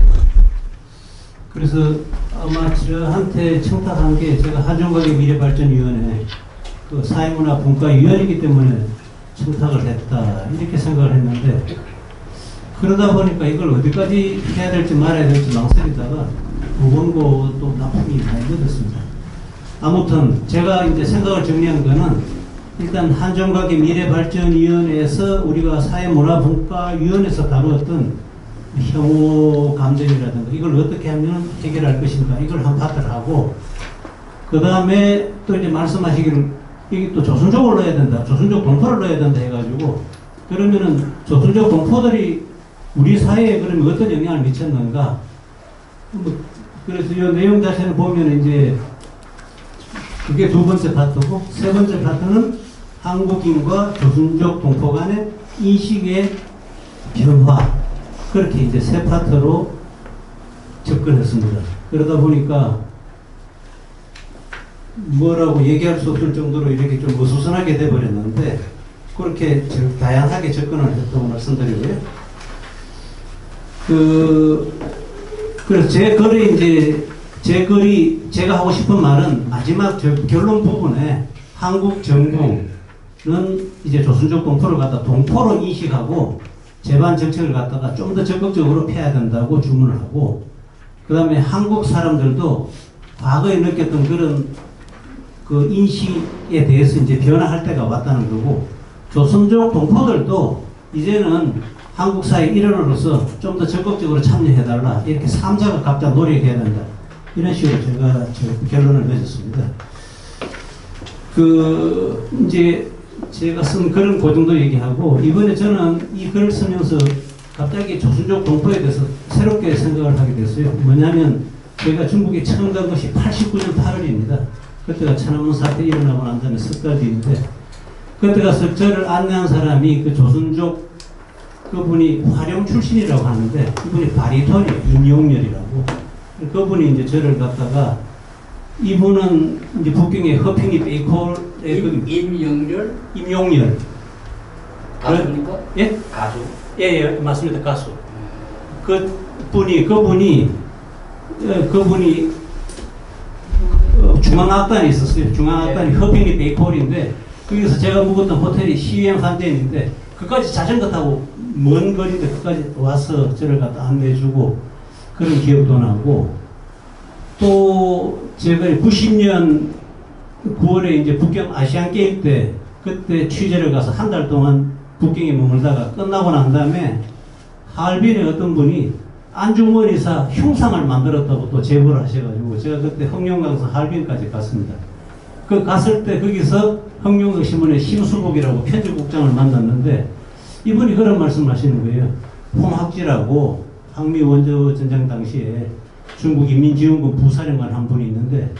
그래서 아마 저한테 청탁한 게 제가 한중국의 미래발전위원회 그 사회문화분과위원이기 때문에 청탁을 했다 이렇게 생각을 했는데 그러다 보니까 이걸 어디까지 해야 될지 말아야 될지 망설이다가 무언고 또 납품이 많이 늦었습니다. 아무튼 제가 이제 생각을 정리한 거는 일단 한정각의 미래발전위원회에서 우리가 사회문화분과위원회에서 다루었던 혐오 감정이라든가 이걸 어떻게 하면 해결할 것인가 이걸 한 파트를 하고 그 다음에 또 이제 말씀하시기를 이게 또 조선족을 넣어야 된다 조선족 동포를 넣어야 된다 해가지고 그러면은 조선족 동포들이 우리 사회에 그러면 어떤 영향을 미쳤는가 그래서 이 내용 자체를 보면 이제 그게 2번째 파트고 3번째 파트는 한국인과 조선족 동포 간의 인식의 변화 그렇게 이제 3파트로 접근했습니다. 그러다 보니까 뭐라고 얘기할 수 없을 정도로 이렇게 좀 어수선하게 돼버렸는데 그렇게 다양하게 접근을 했다고 말씀드리고요. 그래서 제가 하고 싶은 말은 마지막 결론 부분에 한국 정부는 이제 조선족 동포를 갖다 동포로 인식하고 재반 정책을 갖다가 좀 더 적극적으로 펴야 된다고 주문을 하고 그 다음에 한국 사람들도 과거에 느꼈던 그런 그 인식에 대해서 이제 변화할 때가 왔다는 거고 조선족 동포들도 이제는 한국 사회 일원으로서 좀 더 적극적으로 참여해달라 이렇게 3자가 각자 노력해야 된다 이런 식으로 제가 결론을 맺었습니다. 이제 제가 쓴 글은 그 정도 얘기하고 이번에 저는 이 글을 쓰면서 갑자기 조선족 동포에 대해서 새롭게 생각을 하게 됐어요. 뭐냐면 제가 중국에 처음 간 것이 89년 8월입니다. 그때가 천안문 사태 일어나고 난 다음에 석 달 뒤인데 그때 가서 저를 안내한 사람이 그 조선족 그분이 화령 출신이라고 하는데 이분이 바리톤이에요. 임용렬이라고. 그분이 이제 저를 갖다가 이분은 이제 북경의 허핑이 베이콜의 임용렬 가수입니까? 예? 가수. 예, 맞습니다. 가수. 그분이 중앙악단에 있었어요. 중앙악단이 허핑이 베이콜인데 거기서 제가 묵었던 호텔이 CM 한전인데 그까지 자전거 타고 먼 거리인데 그까지 와서 저를 갖다 안내해주고 그런 기억도 나고 또 제가 90년 9월에 이제 북경 아시안 게임 때 그때 취재를 가서 한 달 동안 북경에 머물다가 끝나고 난 다음에 하얼빈의 어떤 분이 안중원이사 흉상을 만들었다고 또 제보를 하셔가지고 제가 그때 흑룡강에서 하얼빈까지 갔습니다. 그 갔을 때 거기서 흑룡강 신문의 심수복이라고 편집국장을 만났는데 이분이 그런 말씀을 하시는 거예요. 홍학지라고 항미 원조 전쟁 당시에 중국 인민지원군 부사령관 한 분이 있는데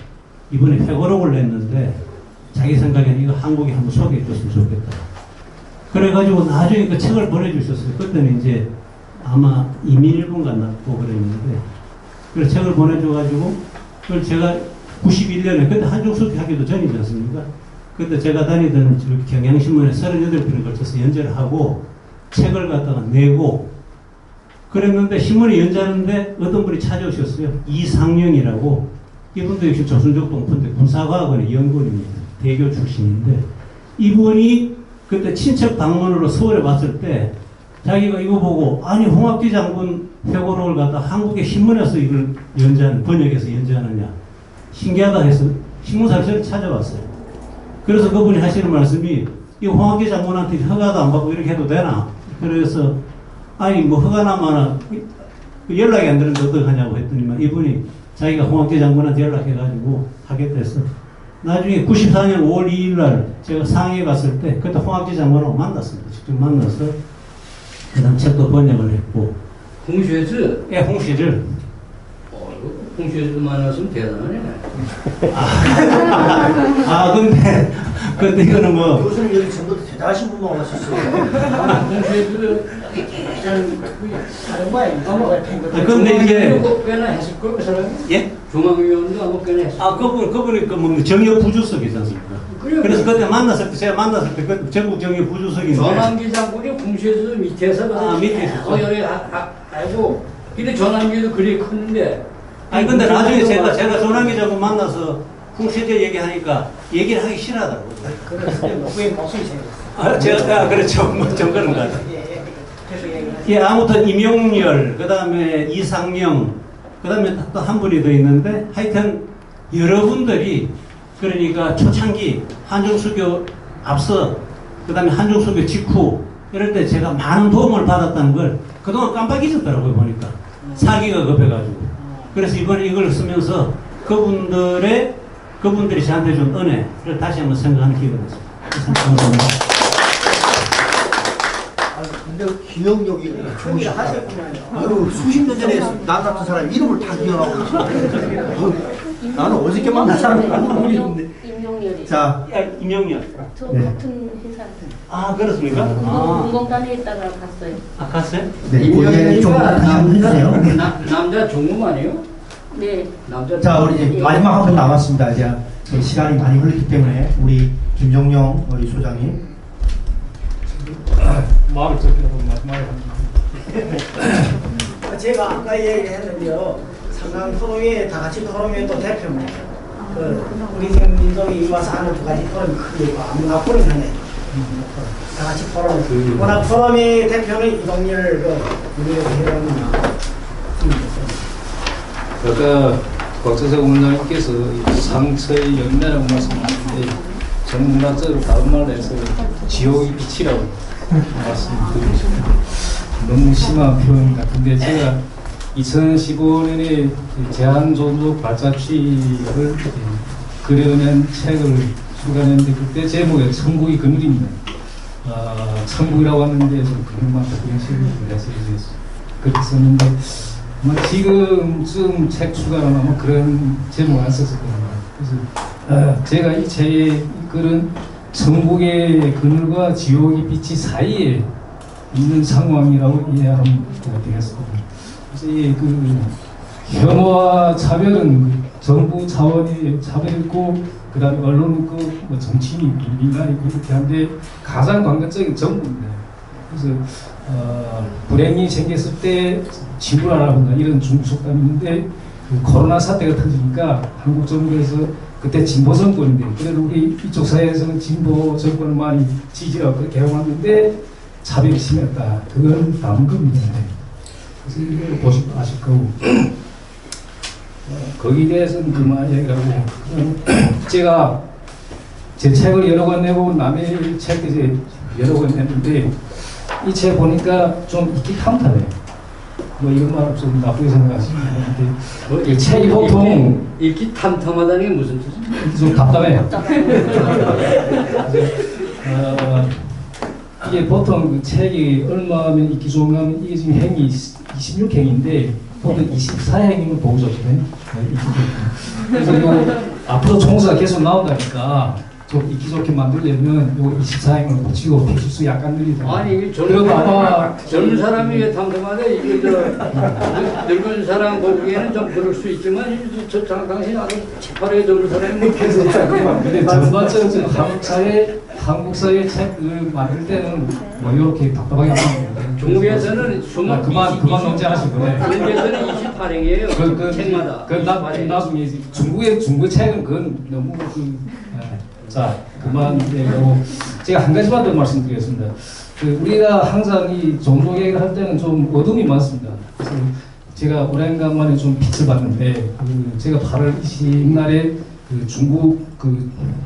이번에 회고록을 냈는데 자기 생각에는 이거 한국에 한번 소개해줬으면 좋겠다. 그래가지고 나중에 그 책을 보내주셨어요. 그때는 이제 아마 이민일본 갔나고 그랬는데 그 책을 보내줘가지고 그걸 제가 91년에 그때 한중수교 하기도 전이지 않습니까? 그때 제가 다니던 경향신문에 38편을 걸쳐서 연재를 하고 책을 갖다가 내고 그랬는데 신문에 연재하는데 어떤 분이 찾아오셨어요. 이상영이라고 이분도 역시 조선족 동포인데 군사과학원의 연구원입니다. 대교 출신인데 이분이 그때 친척 방문으로 서울에 왔을 때 자기가 이거 보고 아니 홍학기 장군 회고록을 갖다 한국의 신문에서 이걸 번역해서 연재하느냐 신기하다 해서 신문사를 찾아왔어요. 그래서 그분이 하시는 말씀이 이 홍학기 장군한테 허가도 안 받고 이렇게 해도 되나? 그래서 아니 뭐 허가나마나 연락이 안 되는데 어떡하냐고 했더니만 이분이 자기가 홍학기 장군한테 연락해가지고 하겠다 해서 나중에 94년 5월 2일 날 제가 상해에 갔을 때 그때 홍학기 장군하고 만났습니다. 직접 만나서 그 다음 책도 번역을 했고 홍쉐즈? 예, 홍쉐즈. 홍쉐즈 만났으면 대단하네. 근데 이거는 뭐 교수님 여기 전부 대단하신 분만 오셨어요. 홍쉐즈 다른 거야. 근데 이게 꽤나 했을 걸, 그 사람이? 예? 중앙위원도 아마 꽤나 했을 걸. 그분이 뭐 정여 부주석이지 않습니까? 그래서 그때 만났을 때, 제가 만났을 때, 그 전국 정여 부주석인데. 전환기 장군이 홍쉐즈 밑에서. 밑에 있었죠. 여기 알고. 근데 전환기도 그리 컸는데. 아니, 근데 나중에 제가 전환기 장군 만나서 홍쉐즈 얘기하니까 얘기를 하기 싫어하더라고요. 그래서 목소리 생겼어요. 제가, 그렇죠. 뭐 좀 그런 거 같아요. 예, 아무튼 임용렬, 그 다음에 이상영, 그 다음에 또 한 분이 더 있는데 하여튼 여러분들이 그러니까 초창기 한중수교 앞서 그 다음에 한중수교 직후 이럴 때 제가 많은 도움을 받았다는 걸 그동안 깜빡 잊었더라고요. 보니까 사기가 급해가지고 그래서 이번에 이걸 쓰면서 그분들이 저한테 준 은혜를 다시 한번 생각하는 기회가 됐습니다. 감사합니다. 근데 기억력이 좋으시다. 수십 년 전에 나 같은 사람 이름을 다 기억하고 있어. 나는 어저께 만난 사람이 모르겠는데. 임용렬이. 자, 임용렬. 저 네. 같은 회사. 아, 그렇습니까? 공공단에 있다가 갔어요. 아, 갔어요? 네, 고개 좀 다시 한번 해주세요. 남자 종무 아니에요? 네. 남자. 자, 우리 이제 마지막 한 분 남았습니다. 이제 시간이 많이 흘렀기 때문에 우리 김종용 우리 소장님. 마음을 좁혀서 마지막에 제가 아까 얘기했는데요. 상강 토론회 다 같이 토론회 또 대표입니다. 우리 지금 민족이 와서 하는 두 가지 토론이 크게 있고 아무나 토론하네. 다 같이 토론. 워낙 토론회 대표는 이동열 우리 회원입니다. 아까 곽재석 원장님께서 상처의 영매라고 말씀하셨는데 정문학적으로 다른 말로 해서 지옥의 빛이라고 말씀드리셨습니다. 너무 심한 표현 같은데 제가 2015년에 제한종족 발자취를 그려낸 책을 출간했는데 그때 제목이 천국의 그늘입니다. 천국이라고 하는데 좀 그늘만 그런 식으로 그렇게 썼는데 지금쯤 책 출간하면 아마 그런 제목 안 썼을 겁니다. 그래서 제가 이 책의 글은 천국의 그늘과 지옥의 빛이 사이에 있는 상황이라고 이해하면 되겠습니다. 그래서 그 혐오와 차별은 정부 차원의 차별이고 그다음에 언론 있고 뭐 정치인이 있고 민간이 있고 이렇게 한데 가장 관건적인 정부입니다. 그래서 불행이 생겼을 때 진부라라 한다 이런 중국 속담이 있는데 그 코로나 사태가 터지니까 한국 정부에서 그때 진보 정권인데 그래도 우리 이쪽 사회에서는 진보 정권을 많이 지지하고 그렇게 해왔는데 차별이 심했다. 그건 다음 겁니다. 그래서 이걸 보시면 아실 거고 거기에 대해서는 그만 얘기하고 제가 제 책을 여러 권 내고 남의 책 이제 여러 권 냈는데 이 책 보니까 좀 있기 탐탐해. 뭐 이런 말 좀 나쁘게 생각하시면 되는데 이 책이 보통 읽기 탐탐하다는 게 무슨 뜻이죠? 좀 답답해. 이게 보통 그 책이 얼마면 읽기 좋은가 하면 이게 지금 행이 26행인데 보통 24행이면 보고 좋거든요. 그래서 요 앞으로 총수가 계속 나온다니까 좀 읽기 좋게 만들려면 요 24행을 붙이고 페이지수 약간 늘리다. 아니 이게 젊은 사람이 왜 탐탐하대? 이게 늙은 사람 보기에는 좀 그럴 수 있지만 저 당신 아주 재빠르게 젊은 사람이 뭐 근데 전반적으로 한국 사회 책을 만들 때는 뭐 이렇게 답답하게 하는 거예요. 중국에서는 그만 논쟁하실 거예요. 중국에서는 28행이에요. 책마다. 나중에 중국의 책은 그건 너무 자 그만 얘기하고 제가 한 가지만 더 말씀드리겠습니다. 우리가 항상 이 종족 얘기를 할 때는 좀 어둠이 많습니다. 그래서 제가 오랜만에 좀 빛을 봤는데 제가 8월 20일 날에 중국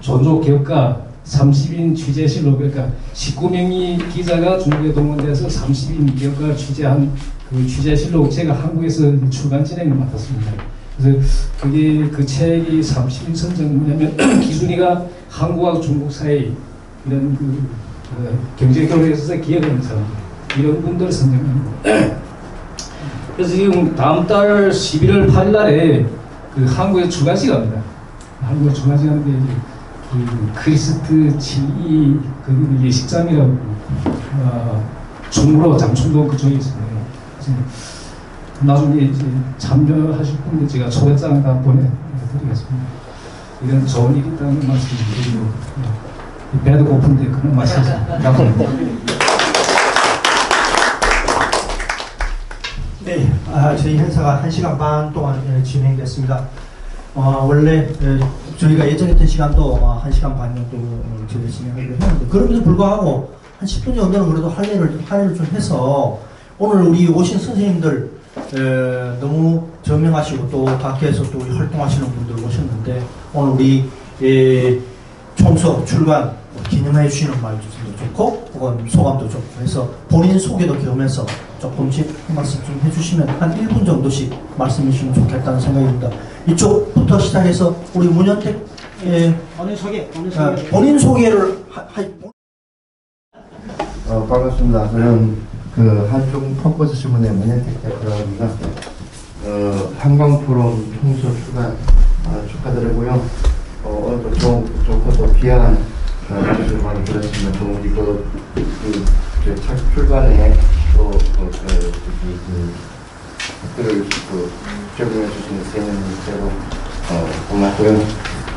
종족 개혁가 30인 취재실로 그러니까 19명의 기자가 중국에 동원돼서 30인 기업가를 취재한 그 취재실로 제가 한국에서 출간 진행을 맡았습니다. 그래서 그게 그 책이 30인 선정이 뭐냐면 기준이가 한국하고 중국 사이 이런 경제 교류에 있어서 기여하는 사람들 이런 분들을 선정합니다. 그래서 지금 다음 달 11월 8일 날에 한국에 출간식 합니다. 한국에 출간식 하는데 크리스트 7이 그 예식장이라고 중국으로 장충동 그쪽에 있습니다. 나중에 이제 참여하실 분들 제가 초대장 다 보내드리겠습니다. 이런 좋은 일이 있다는 말씀드리고 배도 고픈데 그런 말씀이십니다. 감사합니다. 네, 저희 행사가 1시간 반 동안 진행됐습니다. 원래 저희가 예정했던 시간도 1시간 반 정도 저희 진행하기로 했는데 그럼에도 불구하고 한 10분 정도는 그래도 할애를 좀 해서 오늘 우리 오신 선생님들 너무 저명하시고 또 밖에서 또 활동하시는 분들 오셨는데 오늘 우리 총수 출간 기념해 주시는 말도 좋고 혹은 소감도 좋고 해서 본인 소개도 겸해서 조금씩 한 말씀 좀 해주시면 한 1분 정도씩 말씀해 주시면 좋겠다는 생각입니다. 이쪽부터 시작해서 우리 문현택 본인 소개를 반갑습니다. 저는 한중 펌버스 신문의 문현택 대표라고 합니다. 한강포럼 총수 출간 축하드리고요. 오늘 좋고 또 귀한 소식을 많이 들었습니다. 또 우리 책 출간에 또 댓글을 제공해 주신 세연님께로 고맙고요.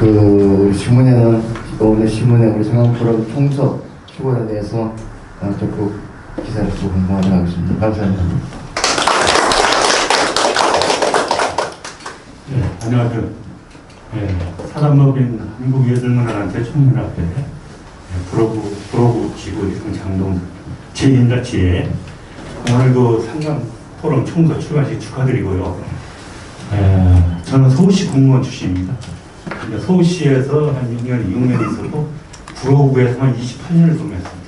우리 신문에는 오늘 신문에 우리 상강포럼 총수 출간에 대해서 적극 기사를 또 공부하도록 하겠습니다. 감사합니다. 네, 안녕하세요. 네, 사람 먹인 한국예술문화단체 총연합회 브로그 지구 장동 제1자치에 오늘도 상강 포럼 총수 출간식 축하드리고요. 저는 서울시 공무원 출신입니다. 서울시에서 한 6년 있었고 브로그에서 한 28년을 근무했습니다.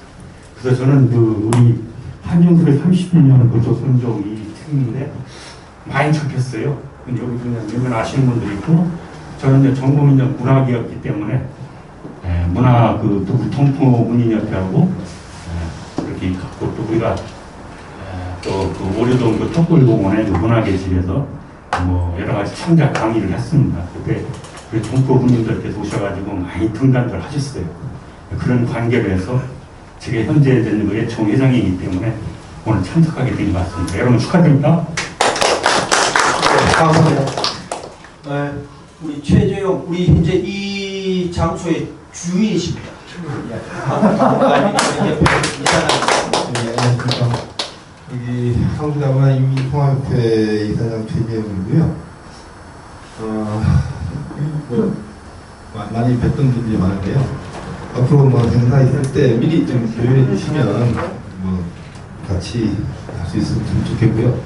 그래서 저는 우리 한중섭의 30년 조선족 이 책인데 많이 접했어요. 여기 그냥 몇몇 아시는 분들이 있고 저는 이제 전공은 문학이었기 때문에 문화 또 동포 문인협회하고 이렇게 갖고 또 우리가 또 오류동 턱굴공원의 문학의 집에서 뭐 여러 가지 창작 강의를 했습니다. 그때 우리 동포 문인들께서 오셔가지고 많이 등단들 하셨어요. 그런 관계로 해서 측에 현재된 의회 총회장이기 때문에 오늘 참석하게 된 것 같습니다. 여러분 축하드립니다. 네, 감사합니다. 네, 우리 최재용, 우리 현재 이 장소의 주인이십니다. 여기 한국야구인통합협회 이사장 최재영이고요. 많이 뵀던 분들이 많은데요. 앞으로 뭐 행사 있을 때 미리 좀 교류해 주시면 뭐 같이 할 수 있으면 좀 좋겠고요.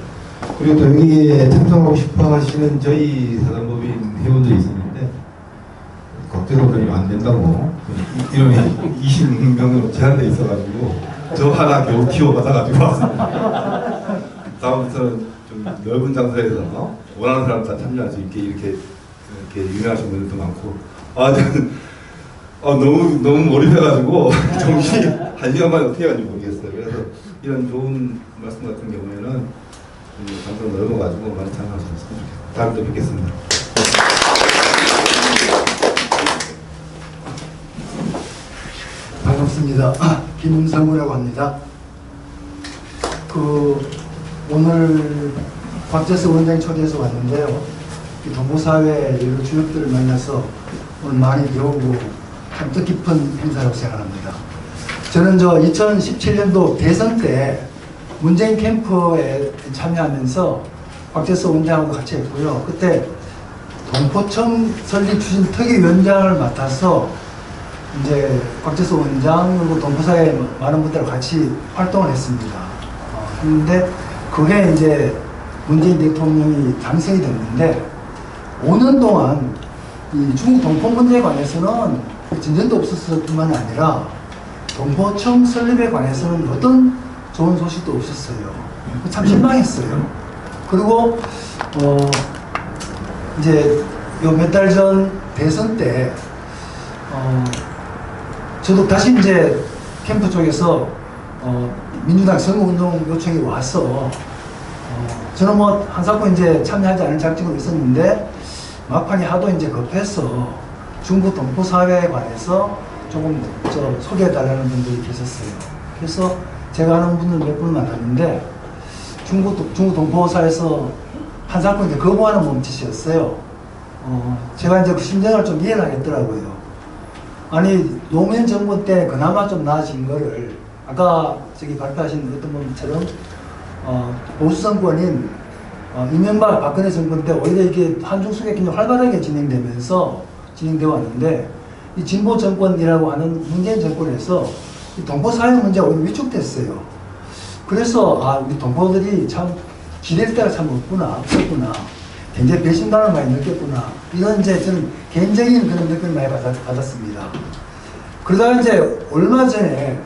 그리고 또 여기에 참석하고 싶어 하시는 저희 사단법인 회원들이 있었는데 걱정은 안 된다고 이런 20명으로 제한돼 있어가지고 저 하나 겨우 키워받아가지고 왔습니다. 다음부터는 좀 넓은 장소에서 원하는 사람 다 참여할 수 있게 이렇게 유명하신 분들도 많고 너무 몰입해가지고 정신이 한 시간 만에 어떻게 가는지 모르겠어요. 그래서 이런 좋은 말씀 같은 경우에는 장소가 넓어가지고 많이 참여할 수 있으면 좋겠습니다. 다음에 또 뵙겠습니다. 반갑습니다. 김웅상무라고 합니다. 오늘 곽재석 원장이 초대해서 왔는데요. 동포사회 여러 주역들을 만나서 오늘 많이 배우고 참 뜻깊은 행사라고 생각합니다. 저는 2017년도 대선 때 문재인 캠프에 참여하면서 곽재석 원장하고 같이 했고요. 그때 동포청 설립 추진 특위위원장을 맡아서 이제 곽재석 원장 그리고 동포사회 많은 분들과 같이 활동을 했습니다. 했는데 그게 이제 문재인 대통령이 당선이 됐는데 5년 동안 이 중국 동포 문제에 관해서는 진전도 없었을 뿐만 아니라 동포청 설립에 관해서는 어떤 좋은 소식도 없었어요. 참 실망했어요. 그리고 이제 요 몇 달 전 대선 때 저도 다시 이제 캠프 쪽에서 민주당 선거운동 요청이 와서 저는 뭐 한사코 이제 참여하지 않을 작정으로 있었는데 막판에 하도 이제 급해서 중국 동포 사회에 관해서 조금 소개해달라는 분들이 계셨어요. 그래서 제가 아는 분들 몇 분 만났는데 중국 동포 사회에서 한사코 이제 거부하는 몸짓이었어요. 제가 이제 그 심정을 좀 이해를 하겠더라고요. 아니 노무현 정부 때 그나마 좀 나아진 거를 아까 저기 발표하신 어떤 분처럼 보수 정권인 이명박 박근혜 정권 때 오히려 이게 한중 수교가 굉장히 활발하게 진행되어 왔는데 이 진보 정권이라고 하는 문재인 정권에서 이 동포 사회 문제가 오히려 위축됐어요. 그래서 우리 동포들이 참 기댈 때가 참 없었구나. 굉장히 배신감을 많이 느꼈구나. 이런 이제 저는 개인적인 그런 느낌을 많이 받았습니다. 그러다가 이제 얼마 전에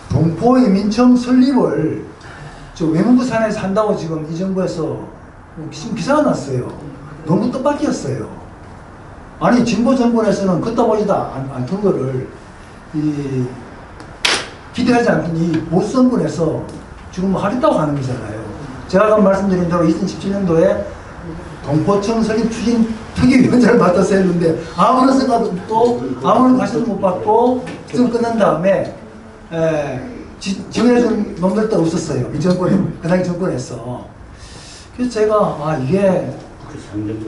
동포이민청 설립을 외무부 산하에서 한다고 지금 이 정부에서 기사가 났어요. 너무 뜻밖이었어요. 아니 진보 정권에서는 걷다 보지도 않던 거를 기대하지 않던 이 보수 정권에서 지금 뭐 하겠다고 하는 거잖아요. 제가 아까 말씀드린 대로 2017년도에 동포청 설립 추진 특위위원장을 맡아서 했는데 아무런 생각도 없고 아무런 관심도 못 받고 지금 끝난 다음에 지원해준 놈들도 없었어요. 이 정권에, 그 당시 정권에서. 그래서 제가 이게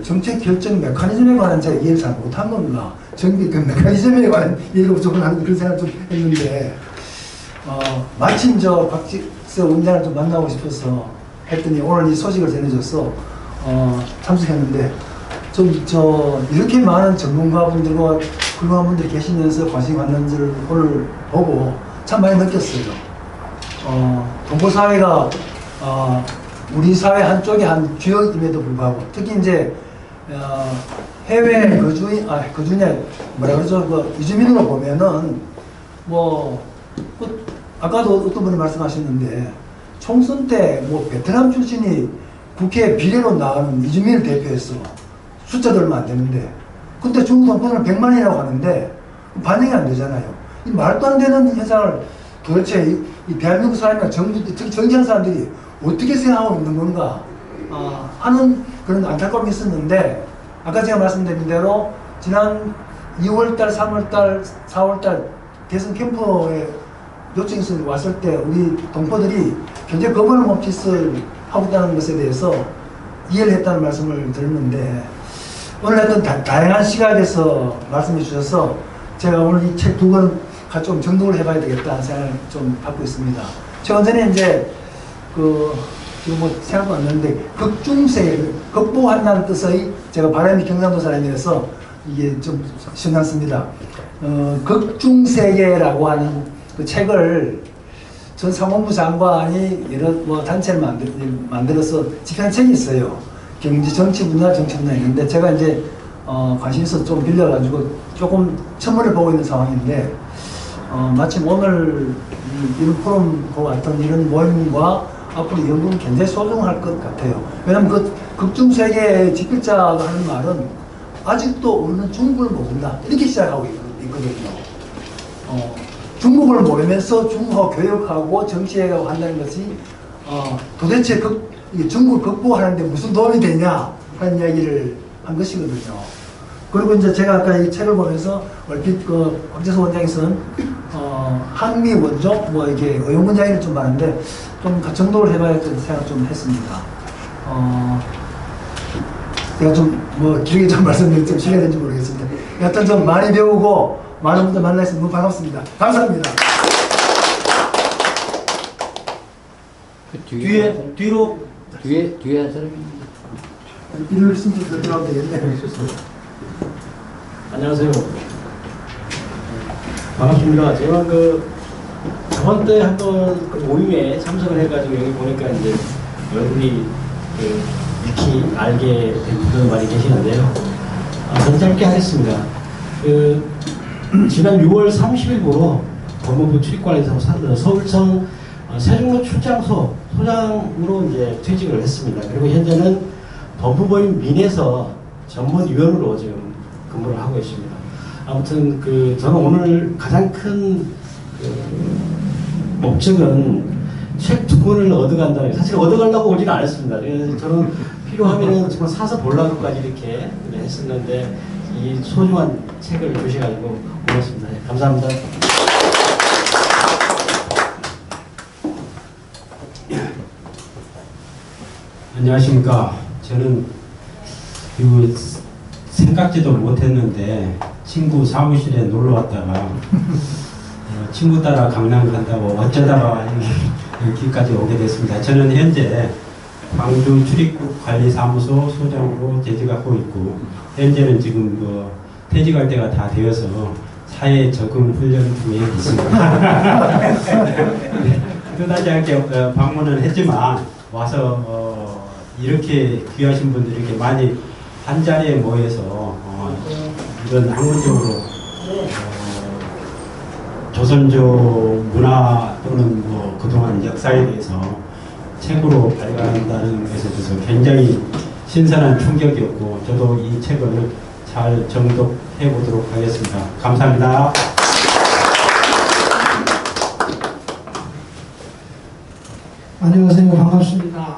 정책 결정 메커니즘에 관한 제가 이해를 잘 못한 건가. 정비 그 메커니즘에 관한 이해를 부족한 그런 생각을 좀 했는데 마침 곽재석 원장을 좀 만나고 싶어서 했더니 오늘 이 소식을 전해줘서 참석했는데 이렇게 많은 전문가분들과 훌륭한 분들이 계시면서 관심이 많는지를 오늘 보고 참 많이 느꼈어요. 동포사회가 우리 사회 한쪽의 한 주역임에도 불구하고 특히 이제 해외 거주냐 뭐라 그러죠? 이주민으로 보면은 아까도 어떤 분이 말씀하셨는데 총선 때 베트남 출신이 국회에 비례로 나가는 이주민을 대표해서 숫자도 얼마 안 되는데 근데 중국 동포는 100만이라고 하는데 반영이 안 되잖아요. 이 말도 안 되는 현상을 도대체 이 대한민국 사람이나 정부, 특히 정치하는 사람들이 어떻게 생각하고 있는 건가 하는 그런 안타까움이 있었는데 아까 제가 말씀드린 대로 지난 2월달, 3월달, 4월달 대선 캠프에 요청이 왔을 때 우리 동포들이 현재 거버넌 오피스를 하고 있다는 것에 대해서 이해를 했다는 말씀을 들었는데 오늘 하여튼 다양한 시각에서 말씀해 주셔서 제가 오늘 이 책 두 권을 같이 좀 정독을 해봐야 되겠다는 생각을 좀 갖고 있습니다. 최근 전에 이제 지금 뭐 생각도 안 나는데 극중세 극복한다는 뜻의 제가 바람이 경상도 사람이라서 이게 좀 신났습니다. 극중세계라고 하는 그 책을 전 상원부 장관이 여러 뭐 단체를 만들어서 집필한 책이 있어요. 경제 정치 분야 있는데 제가 이제 관심 있어서 좀 빌려가지고 조금 천문을 보고 있는 상황인데 마침 오늘 이런 포럼 보고 왔던 이런 모임과 앞으로 연구는 굉장히 소중할 것 같아요. 왜냐하면 그 극중세계의 집필자가 하는 말은 아직도 우리는 중국을 모른다 이렇게 시작하고 있거든요. 중국을 모르면서 중국하고 교역하고 정치해가고 한다는 것이 도대체 중국을 극복하는데 무슨 도움이 되냐 하는 이야기를 한 것이거든요. 그리고 이제 제가 아까 이 책을 보면서 얼핏 박재석 원장이 쓴 한미 원조 뭐 이게 의용문장이 좀 많은데 좀 정독을 해봐야겠다는 생각 좀 했습니다. 제가 좀 뭐 길게 좀 말씀드릴 좀 시간이 된지 모르겠습니다. 여튼 좀 많이 배우고 많은 분들 만나서 너무 반갑습니다. 감사합니다. 뒤에 한 사람이 이를 숨기서 들어가면 되겠네. 안녕하세요. 반갑습니다. 제가 저번 때 한번 그 모임에 참석을 해가지고 여기 보니까 이제 얼굴이 익히 알게 된 분들 많이 계시는데요. 저는 짧게 하겠습니다. 지난 6월 30일부로 법무부 출입관에서 서울청 세종로 출장소 소장으로 이제 퇴직을 했습니다. 그리고 현재는 법무부인 민에서 전문위원으로 지금 근무를 하고 있습니다. 아무튼 저는 오늘 가장 큰 목적은 책 2권을 얻어간다는, 사실 얻어가려고 오지는 않았습니다. 그래서 저는 필요하면 정말 사서 보려고까지 이렇게 했었는데 이 소중한 책을 주셔가지고 고맙습니다. 네, 감사합니다. 안녕하십니까. 저는 생각지도 못했는데 친구 사무실에 놀러 왔다가 친구 따라 강남 간다고 어쩌다가 여기까지 오게 됐습니다. 저는 현재 광주 출입국 관리사무소 소장으로 재직하고 있고 현재는 지금 퇴직할 때가 다 되어서 사회 적응 훈련 중에 있습니다. 끝나지 않게 방문은 했지만 와서 이렇게 귀하신 분들이 이렇게 많이 한 자리에 모여서 이런 학문적으로 조선족 문화 또는 뭐 그동안 역사에 대해서 책으로 발간한다는 것에 대해서 굉장히 신선한 충격이었고 저도 이 책을 잘 정독해 보도록 하겠습니다. 감사합니다. 안녕하세요. 반갑습니다.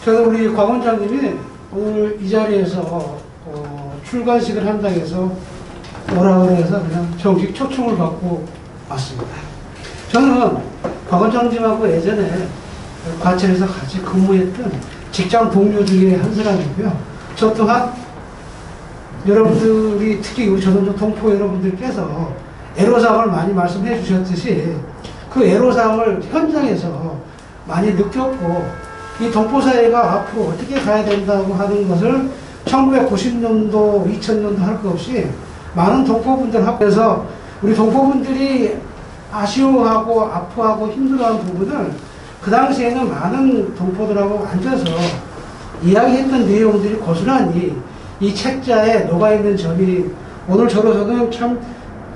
저는 우리 곽 원장님이 오늘 이 자리에서 출간식을 한다고 해서 오라고 해서 그냥 정식 초청을 받고 왔습니다. 저는 곽 원장님하고 예전에 과천에서 같이 근무했던 직장 동료 중에 한 사람이고요. 저 또한 여러분들이 특히 우리 조선족 동포 여러분들께서 애로사항을 많이 말씀해 주셨듯이 그 애로사항을 현장에서 많이 느꼈고 이 동포사회가 앞으로 어떻게 가야 된다고 하는 것을 1990년도, 2000년도 할 것 없이 많은 동포분들 합해서 우리 동포분들이 아쉬워하고 아파하고 힘들어하는 부분을 그 당시에는 많은 동포들하고 앉아서 이야기했던 내용들이 고스란히 이 책자에 녹아있는 점이 오늘 저로서는 참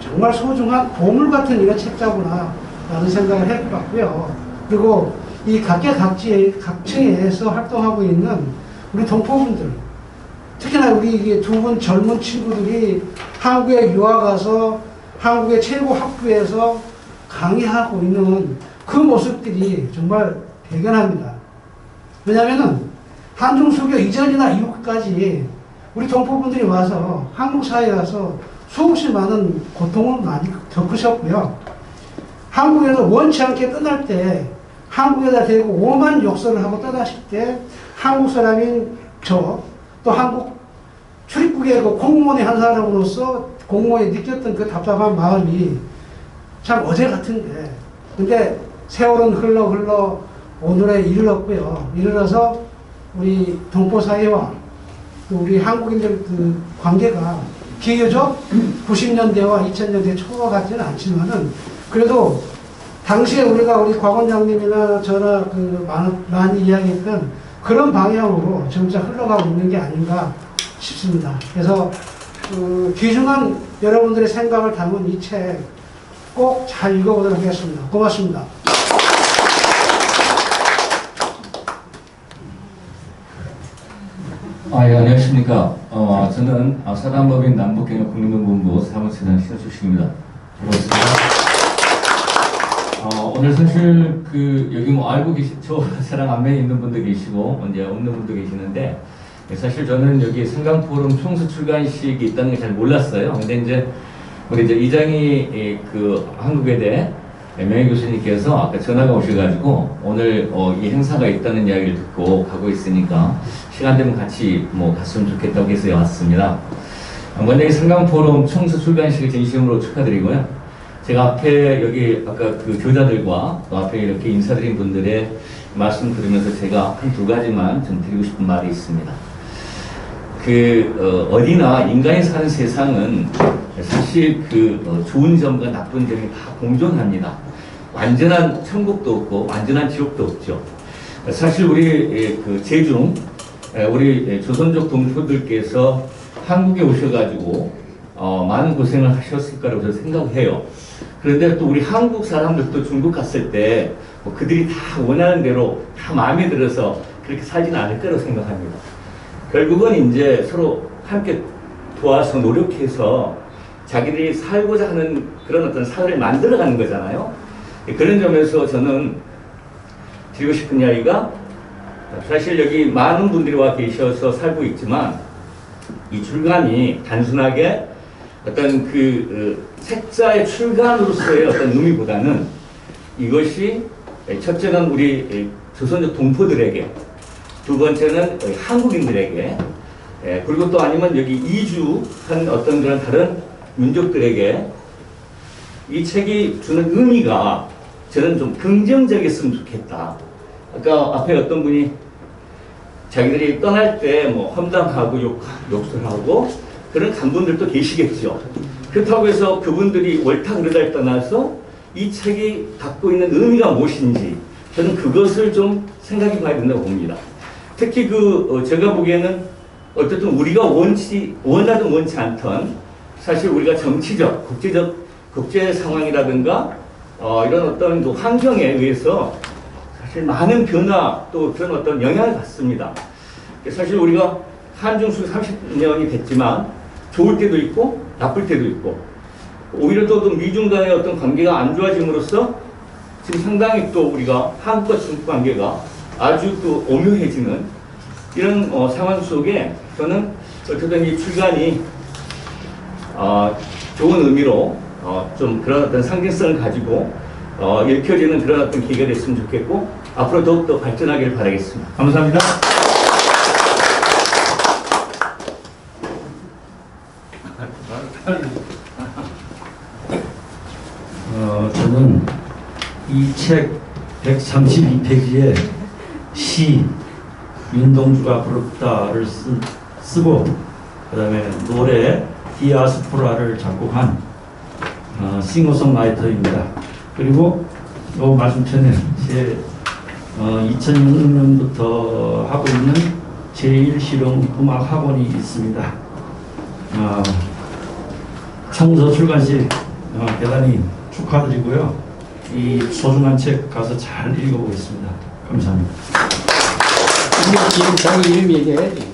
정말 소중한 보물 같은 이런 책자구나 라는 생각을 해봤고요. 그리고 이 각층에서 활동하고 있는 우리 동포분들, 특히나 우리 두 분 젊은 친구들이 한국에 유학 가서 한국의 최고 학부에서 강의하고 있는 그 모습들이 정말 대견합니다. 왜냐하면 한중수교 이전이나 이후까지 우리 동포분들이 와서 한국 사회에 와서 수없이 많은 고통을 많이 겪으셨고요. 한국에서 원치 않게 떠날 때 한국에다 대고 오만 욕설을 하고 떠나실 때 한국 사람인 저 또 한국 출입국의 그 공무원의 한 사람으로서 공무원이 느꼈던 그 답답한 마음이 참 어제 같은데, 근데 세월은 흘러 오늘에 이르렀고요. 이르러서 우리 동포 사회와 또 우리 한국인들 그 관계가 비교적 90년대와 2000년대 초과 같지는 않지만은 그래도 당시에 우리 곽 원장님이나 저나 그 많이 이야기했던 그런 방향으로 점차 흘러가고 있는 게 아닌가 싶습니다. 그래서 그 귀중한 여러분들의 생각을 담은 이 책 꼭 잘 읽어보도록 하겠습니다. 고맙습니다. 예, 안녕하십니까. 저는 사단법인 남북경협 국민동본부 사무처장 신수식입니다. 반갑습니다. 오늘 사실 여기 알고 저랑 안면에 있는 분도 계시고 이제 없는 분도 계시는데, 사실 저는 여기 상강포럼 총수 출간식이 있다는 걸 잘 몰랐어요. 근데 이제 우리 이장희 한국외대 명예 교수님께서 아까 전화가 오셔가지고 오늘 이 행사가 있다는 이야기를 듣고 가고 있으니까 시간 되면 같이 갔으면 좋겠다고 해서 왔습니다. 먼저 이 상강포럼 총수 출간식을 진심으로 축하드리고요. 제가 앞에 여기 아까 교자들과 또 앞에 이렇게 인사드린 분들의 말씀 들으면서 제가 한 두 가지만 좀 드리고 싶은 말이 있습니다. 어디나 인간이 사는 세상은 사실 좋은 점과 나쁜 점이 다 공존합니다. 완전한 천국도 없고 완전한 지옥도 없죠. 사실 우리 제중 우리 조선족 동포들께서 한국에 오셔가지고 많은 고생을 하셨을 거라고 저는 생각해요. 그런데 또 우리 한국 사람들도 중국 갔을 때 그들이 다 원하는 대로 다 마음에 들어서 그렇게 살지는 않을 거라고 생각합니다. 결국은 이제 서로 함께 도와서 노력해서 자기들이 살고자 하는 그런 어떤 사회를 만들어가는 거잖아요. 그런 점에서 저는 드리고 싶은 이야기가, 사실 여기 많은 분들이 와 계셔서 살고 있지만 이 출간이 단순하게 어떤 책자의 출간으로서의 어떤 의미보다는 이것이 첫째는 우리 조선족 동포들에게, 두 번째는 한국인들에게, 그리고 또 아니면 여기 이주한 어떤 그런 다른 민족들에게 이 책이 주는 의미가 저는 좀 긍정적이었으면 좋겠다. 아까 앞에 어떤 분이 자기들이 떠날 때 험담하고 욕설하고 그런 간분들도 계시겠죠. 그렇다고 해서 그분들이 옳다 그르다를 떠나서 이 책이 갖고 있는 의미가 무엇인지 저는 그것을 좀 생각해 봐야 된다고 봅니다. 특히 제가 보기에는 어쨌든 우리가 원하든 원치 않던 사실 우리가 정치적, 국제 상황이라든가 이런 어떤 환경에 의해서 사실 많은 변화 또 그런 어떤 영향을 받습니다. 사실 우리가 한중수 30년이 됐지만 좋을 때도 있고 나쁠 때도 있고, 오히려 또 미중 간의 어떤 관계가 안 좋아짐으로써 지금 상당히 또 우리가 한국과 중국 관계가 아주 또 오묘해지는 이런 상황 속에 저는 어쨌든 이 출간이 좋은 의미로 좀 그런 어떤 상징성을 가지고 읽혀지는 그런 어떤 기회가 됐으면 좋겠고 앞으로 더욱더 발전하기를 바라겠습니다. 감사합니다. 저는 이 책 132페이지에 시 윤동주가 부럽다를 쓰고 그 다음에 노래 디아스포라를 작곡한 싱어송라이터입니다. 그리고 요 말씀 전에 제 2006년부터 하고 있는 제1실용음악학원이 있습니다. 청서 출간식 대단히 축하드리고요. 이 소중한 책 가서 잘 읽어보겠습니다. 감사합니다. 자기 이름 얘기해야지.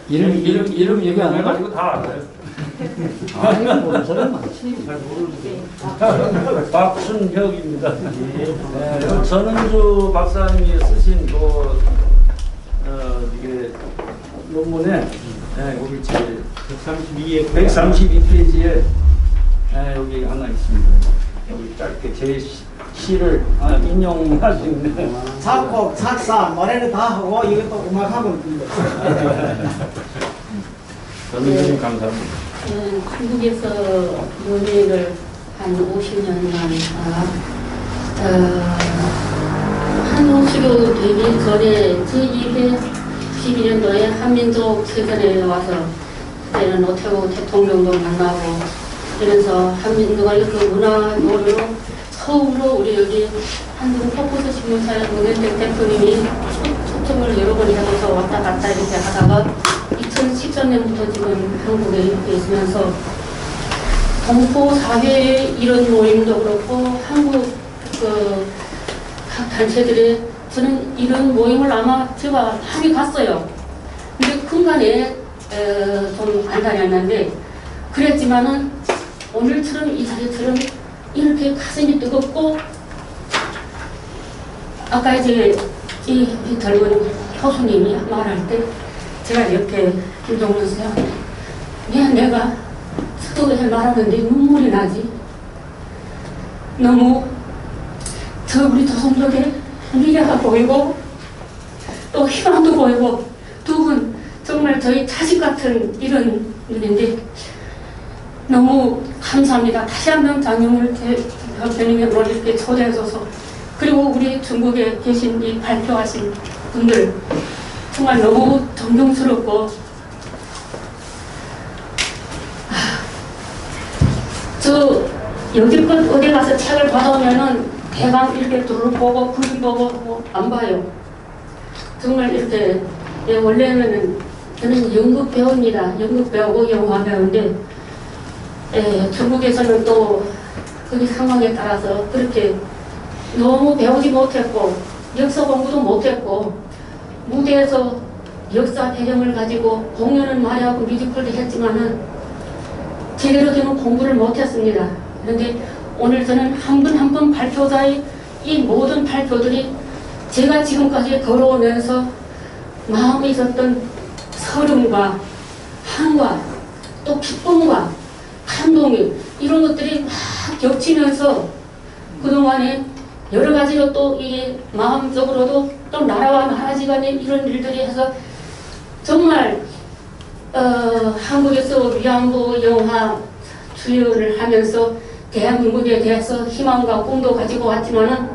이름 얘기 안 해가지고 다 알아요. 아니, 모르는 사람 많지. 잘 모르는데. 박순혁입니다. 네, 전은주 박사님이 쓰신 이게 논문에 여기 제 132페이지에 여기 하나 있습니다. 여기 짧게 제 시를 인용할 수 있는 작곡, 작사, 노래를 다 하고 이것도 음악하고 있는데. 선생님 감사합니다. 한국에서 연예를 한 50년간 한국수교 되기 전에 1212년도에 한민족 세전에 와서 그때는 노태우 대통령도 만나고 이러면서 한민족과 그 문화 노래로 처음으로 우리 여기 한국 포커스 신문사에 노현택 대표님이 초청을 여러 번 해서 왔다 갔다 이렇게 하다가 2013년부터 지금 한국에 있으면서 동포 사회의 이런 모임도 그렇고 한국 각 단체들의 저는 이런 모임을 아마 제가 많이 갔어요. 근데 큰간에 좀 안 다녔는데 그랬지만은 오늘처럼 이 자리처럼 이렇게 가슴이 뜨겁고 아까 이제 이 젊은 교수님이 말할 때 제가 이렇게 김동문 선생님한테 내가 서두에 말하는데 눈물이 나지. 너무 우리 조선족의 미래가 보이고 또 희망도 보이고 두 분 정말 저희 자식 같은 이런 분인데 너무 감사합니다. 다시 한번 장영을 대표님으로 이렇게 초대해줘서 그리고 우리 중국에 계신 이 발표하신 분들 정말 너무 존경스럽고 저 여기껏 어디 가서 책을 받아오면은 대강 이렇게 둘러보고 그림 보고 안 봐요. 정말 이렇게 원래는 저는 연극 배우입니다. 연극 배우고 영화 배우인데 중국에서는 또 그 상황에 따라서 그렇게 너무 배우지 못했고 역사 공부도 못했고 무대에서 역사 배경을 가지고 공연은 많이 하고 뮤지컬도 했지만은 제대로 된 공부를 못했습니다. 그런데 오늘 저는 한 분 한 분 발표자의 이 모든 발표들이 제가 지금까지 걸어오면서 마음에 있었던 서름과 한과 또 기쁨과 감동이 이런 것들이 막 겹치면서 그동안에 여러 가지로 또 이게 마음적으로도 또 나라와 나라 지간에 이런 일들이 해서 정말 한국에서 위안부 영화 주연을 하면서 대한민국에 대해서 희망과 꿈도 가지고 왔지만은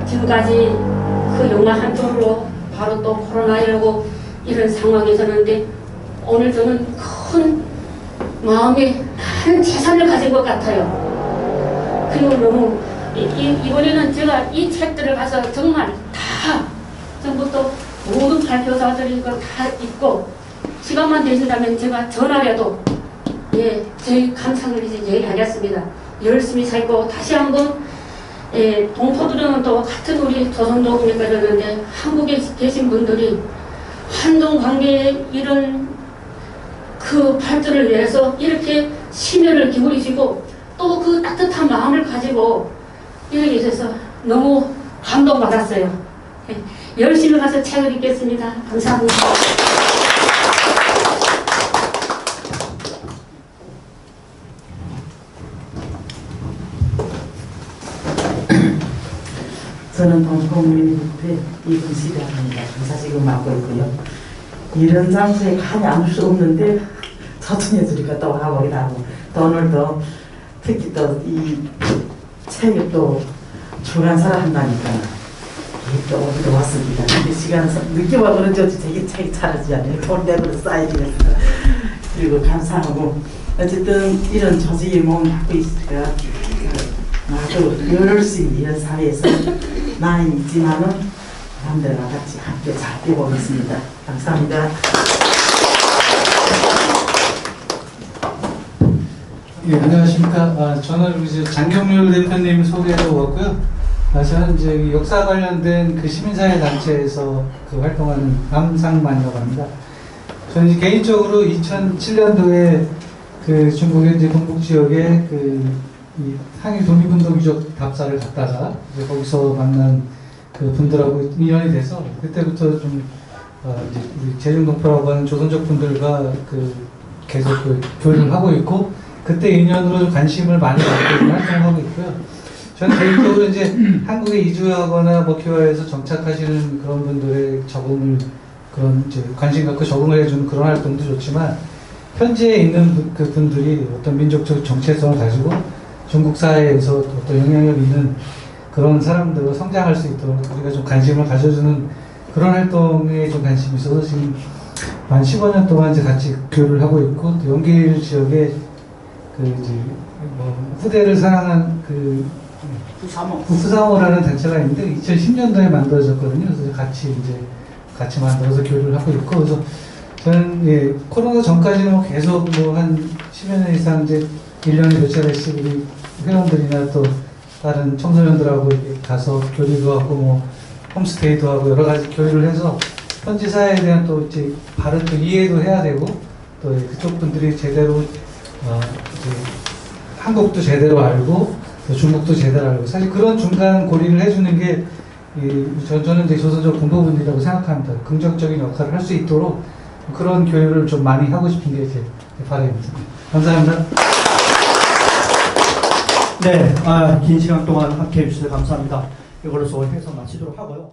지금까지 그 영화 한 쪽으로 바로 또 코로나19 이런 상황이 있었는데 오늘 저는 큰 마음에 많은 재산을 가진 것 같아요. 그리고 너무 이번에는 제가 이 책들을 가서 정말 다 전부터 모든 발표자들이 이걸 다 읽고 시간만 되신다면 제가 전화라도 제 감상을 이제 얘기하겠습니다. 열심히 살고 다시 한번 동포들은 또 같은 우리 조선족이니까 그러는데 한국에 계신 분들이 한중 관계의 이런 그 발전을 위해서 이렇게 심혈을 기울이시고 또 그 따뜻한 마음을 가지고 이렇게 있어서 너무 감동받았어요. 열심히 가서 책을 읽겠습니다. 감사합니다. 저는 동국민국회 이분실이랍니다. 감사직을 맡고 있고요. 이런 장소에 가지 않을 수 없는데 초청해주니까 또 와보기도 하고 또 오늘도 특히 또 이 책을 또 출간사를 한다니까 또 오기도 왔습니다. 근데 시간은 늦게 와도 그런지 되게 책이 차려지지 않아요. 돈 내고 쌓이면서 그리고 감사하고 어쨌든 이런 조직의 몸을 갖고 있으니까 나도 열심히 이런 사회에서 나이는 있지만은 남들과 같이 함께 잘 뛰어보겠습니다. 감사합니다. 예, 안녕하십니까. 저는 이제 장경률 대표님 소개로 왔고요. 저는 이제 역사 관련된 그 시민사회 단체에서 그 활동하는 남상만이라고 합니다. 저는 이제 개인적으로 2007년도에 그 중국의 이제 동북 지역에 이 항일 독립운동 유적 답사를 갔다가 이제 거기서 만난 그 분들하고 인연이 돼서 그때부터 좀 이제 우리 재중동포라고 하는 조선족 분들과 그 계속 그 교류를 하고 있고 그때 인연으로 관심을 많이 갖고 활동하고 있고요. 저는 개인적으로 이제 한국에 이주하거나 뭐 교화해서 정착하시는 그런 분들의 적응을 그런 이제 관심 갖고 적응을 해주는 그런 활동도 좋지만 현지에 있는 그 분들이 어떤 민족적 정체성을 가지고 중국 사회에서 어떤 영향력 있는 그런 사람들로 성장할 수 있도록 우리가 좀 관심을 가져주는 그런 활동에 좀 관심이 있어서 지금 한 15년 동안 이제 같이 교류를 하고 있고 또 연길 지역에 그 이제 뭐 후대를 사랑한 그 후사모라는 단체가 있는데 2010년도에 만들어졌거든요. 그래서 같이 만들어서 교류를 하고 있고 그래서 저는 예, 코로나 전까지는 뭐 계속 뭐 한 10여 년 이상 이제 1년에 몇 차례씩 우리 회원들이나 또 다른 청소년들하고 이렇게 가서 교류도 하고 뭐 홈스테이도 하고 여러 가지 교류를 해서 현지 사회에 대한 또 이제 바른 또 이해도 해야 되고 또 그쪽 분들이 제대로 이제 한국도 제대로 알고 또 중국도 제대로 알고 사실 그런 중간 고리를 해주는 게 저는 이제 조선족 공보분이라고 생각합니다. 긍정적인 역할을 할 수 있도록 그런 교류를 좀 많이 하고 싶은 게 제 바람입니다. 감사합니다. 네, 긴 시간 동안 함께 해주셔서 감사합니다. 이걸로서 회사 마치도록 하고요.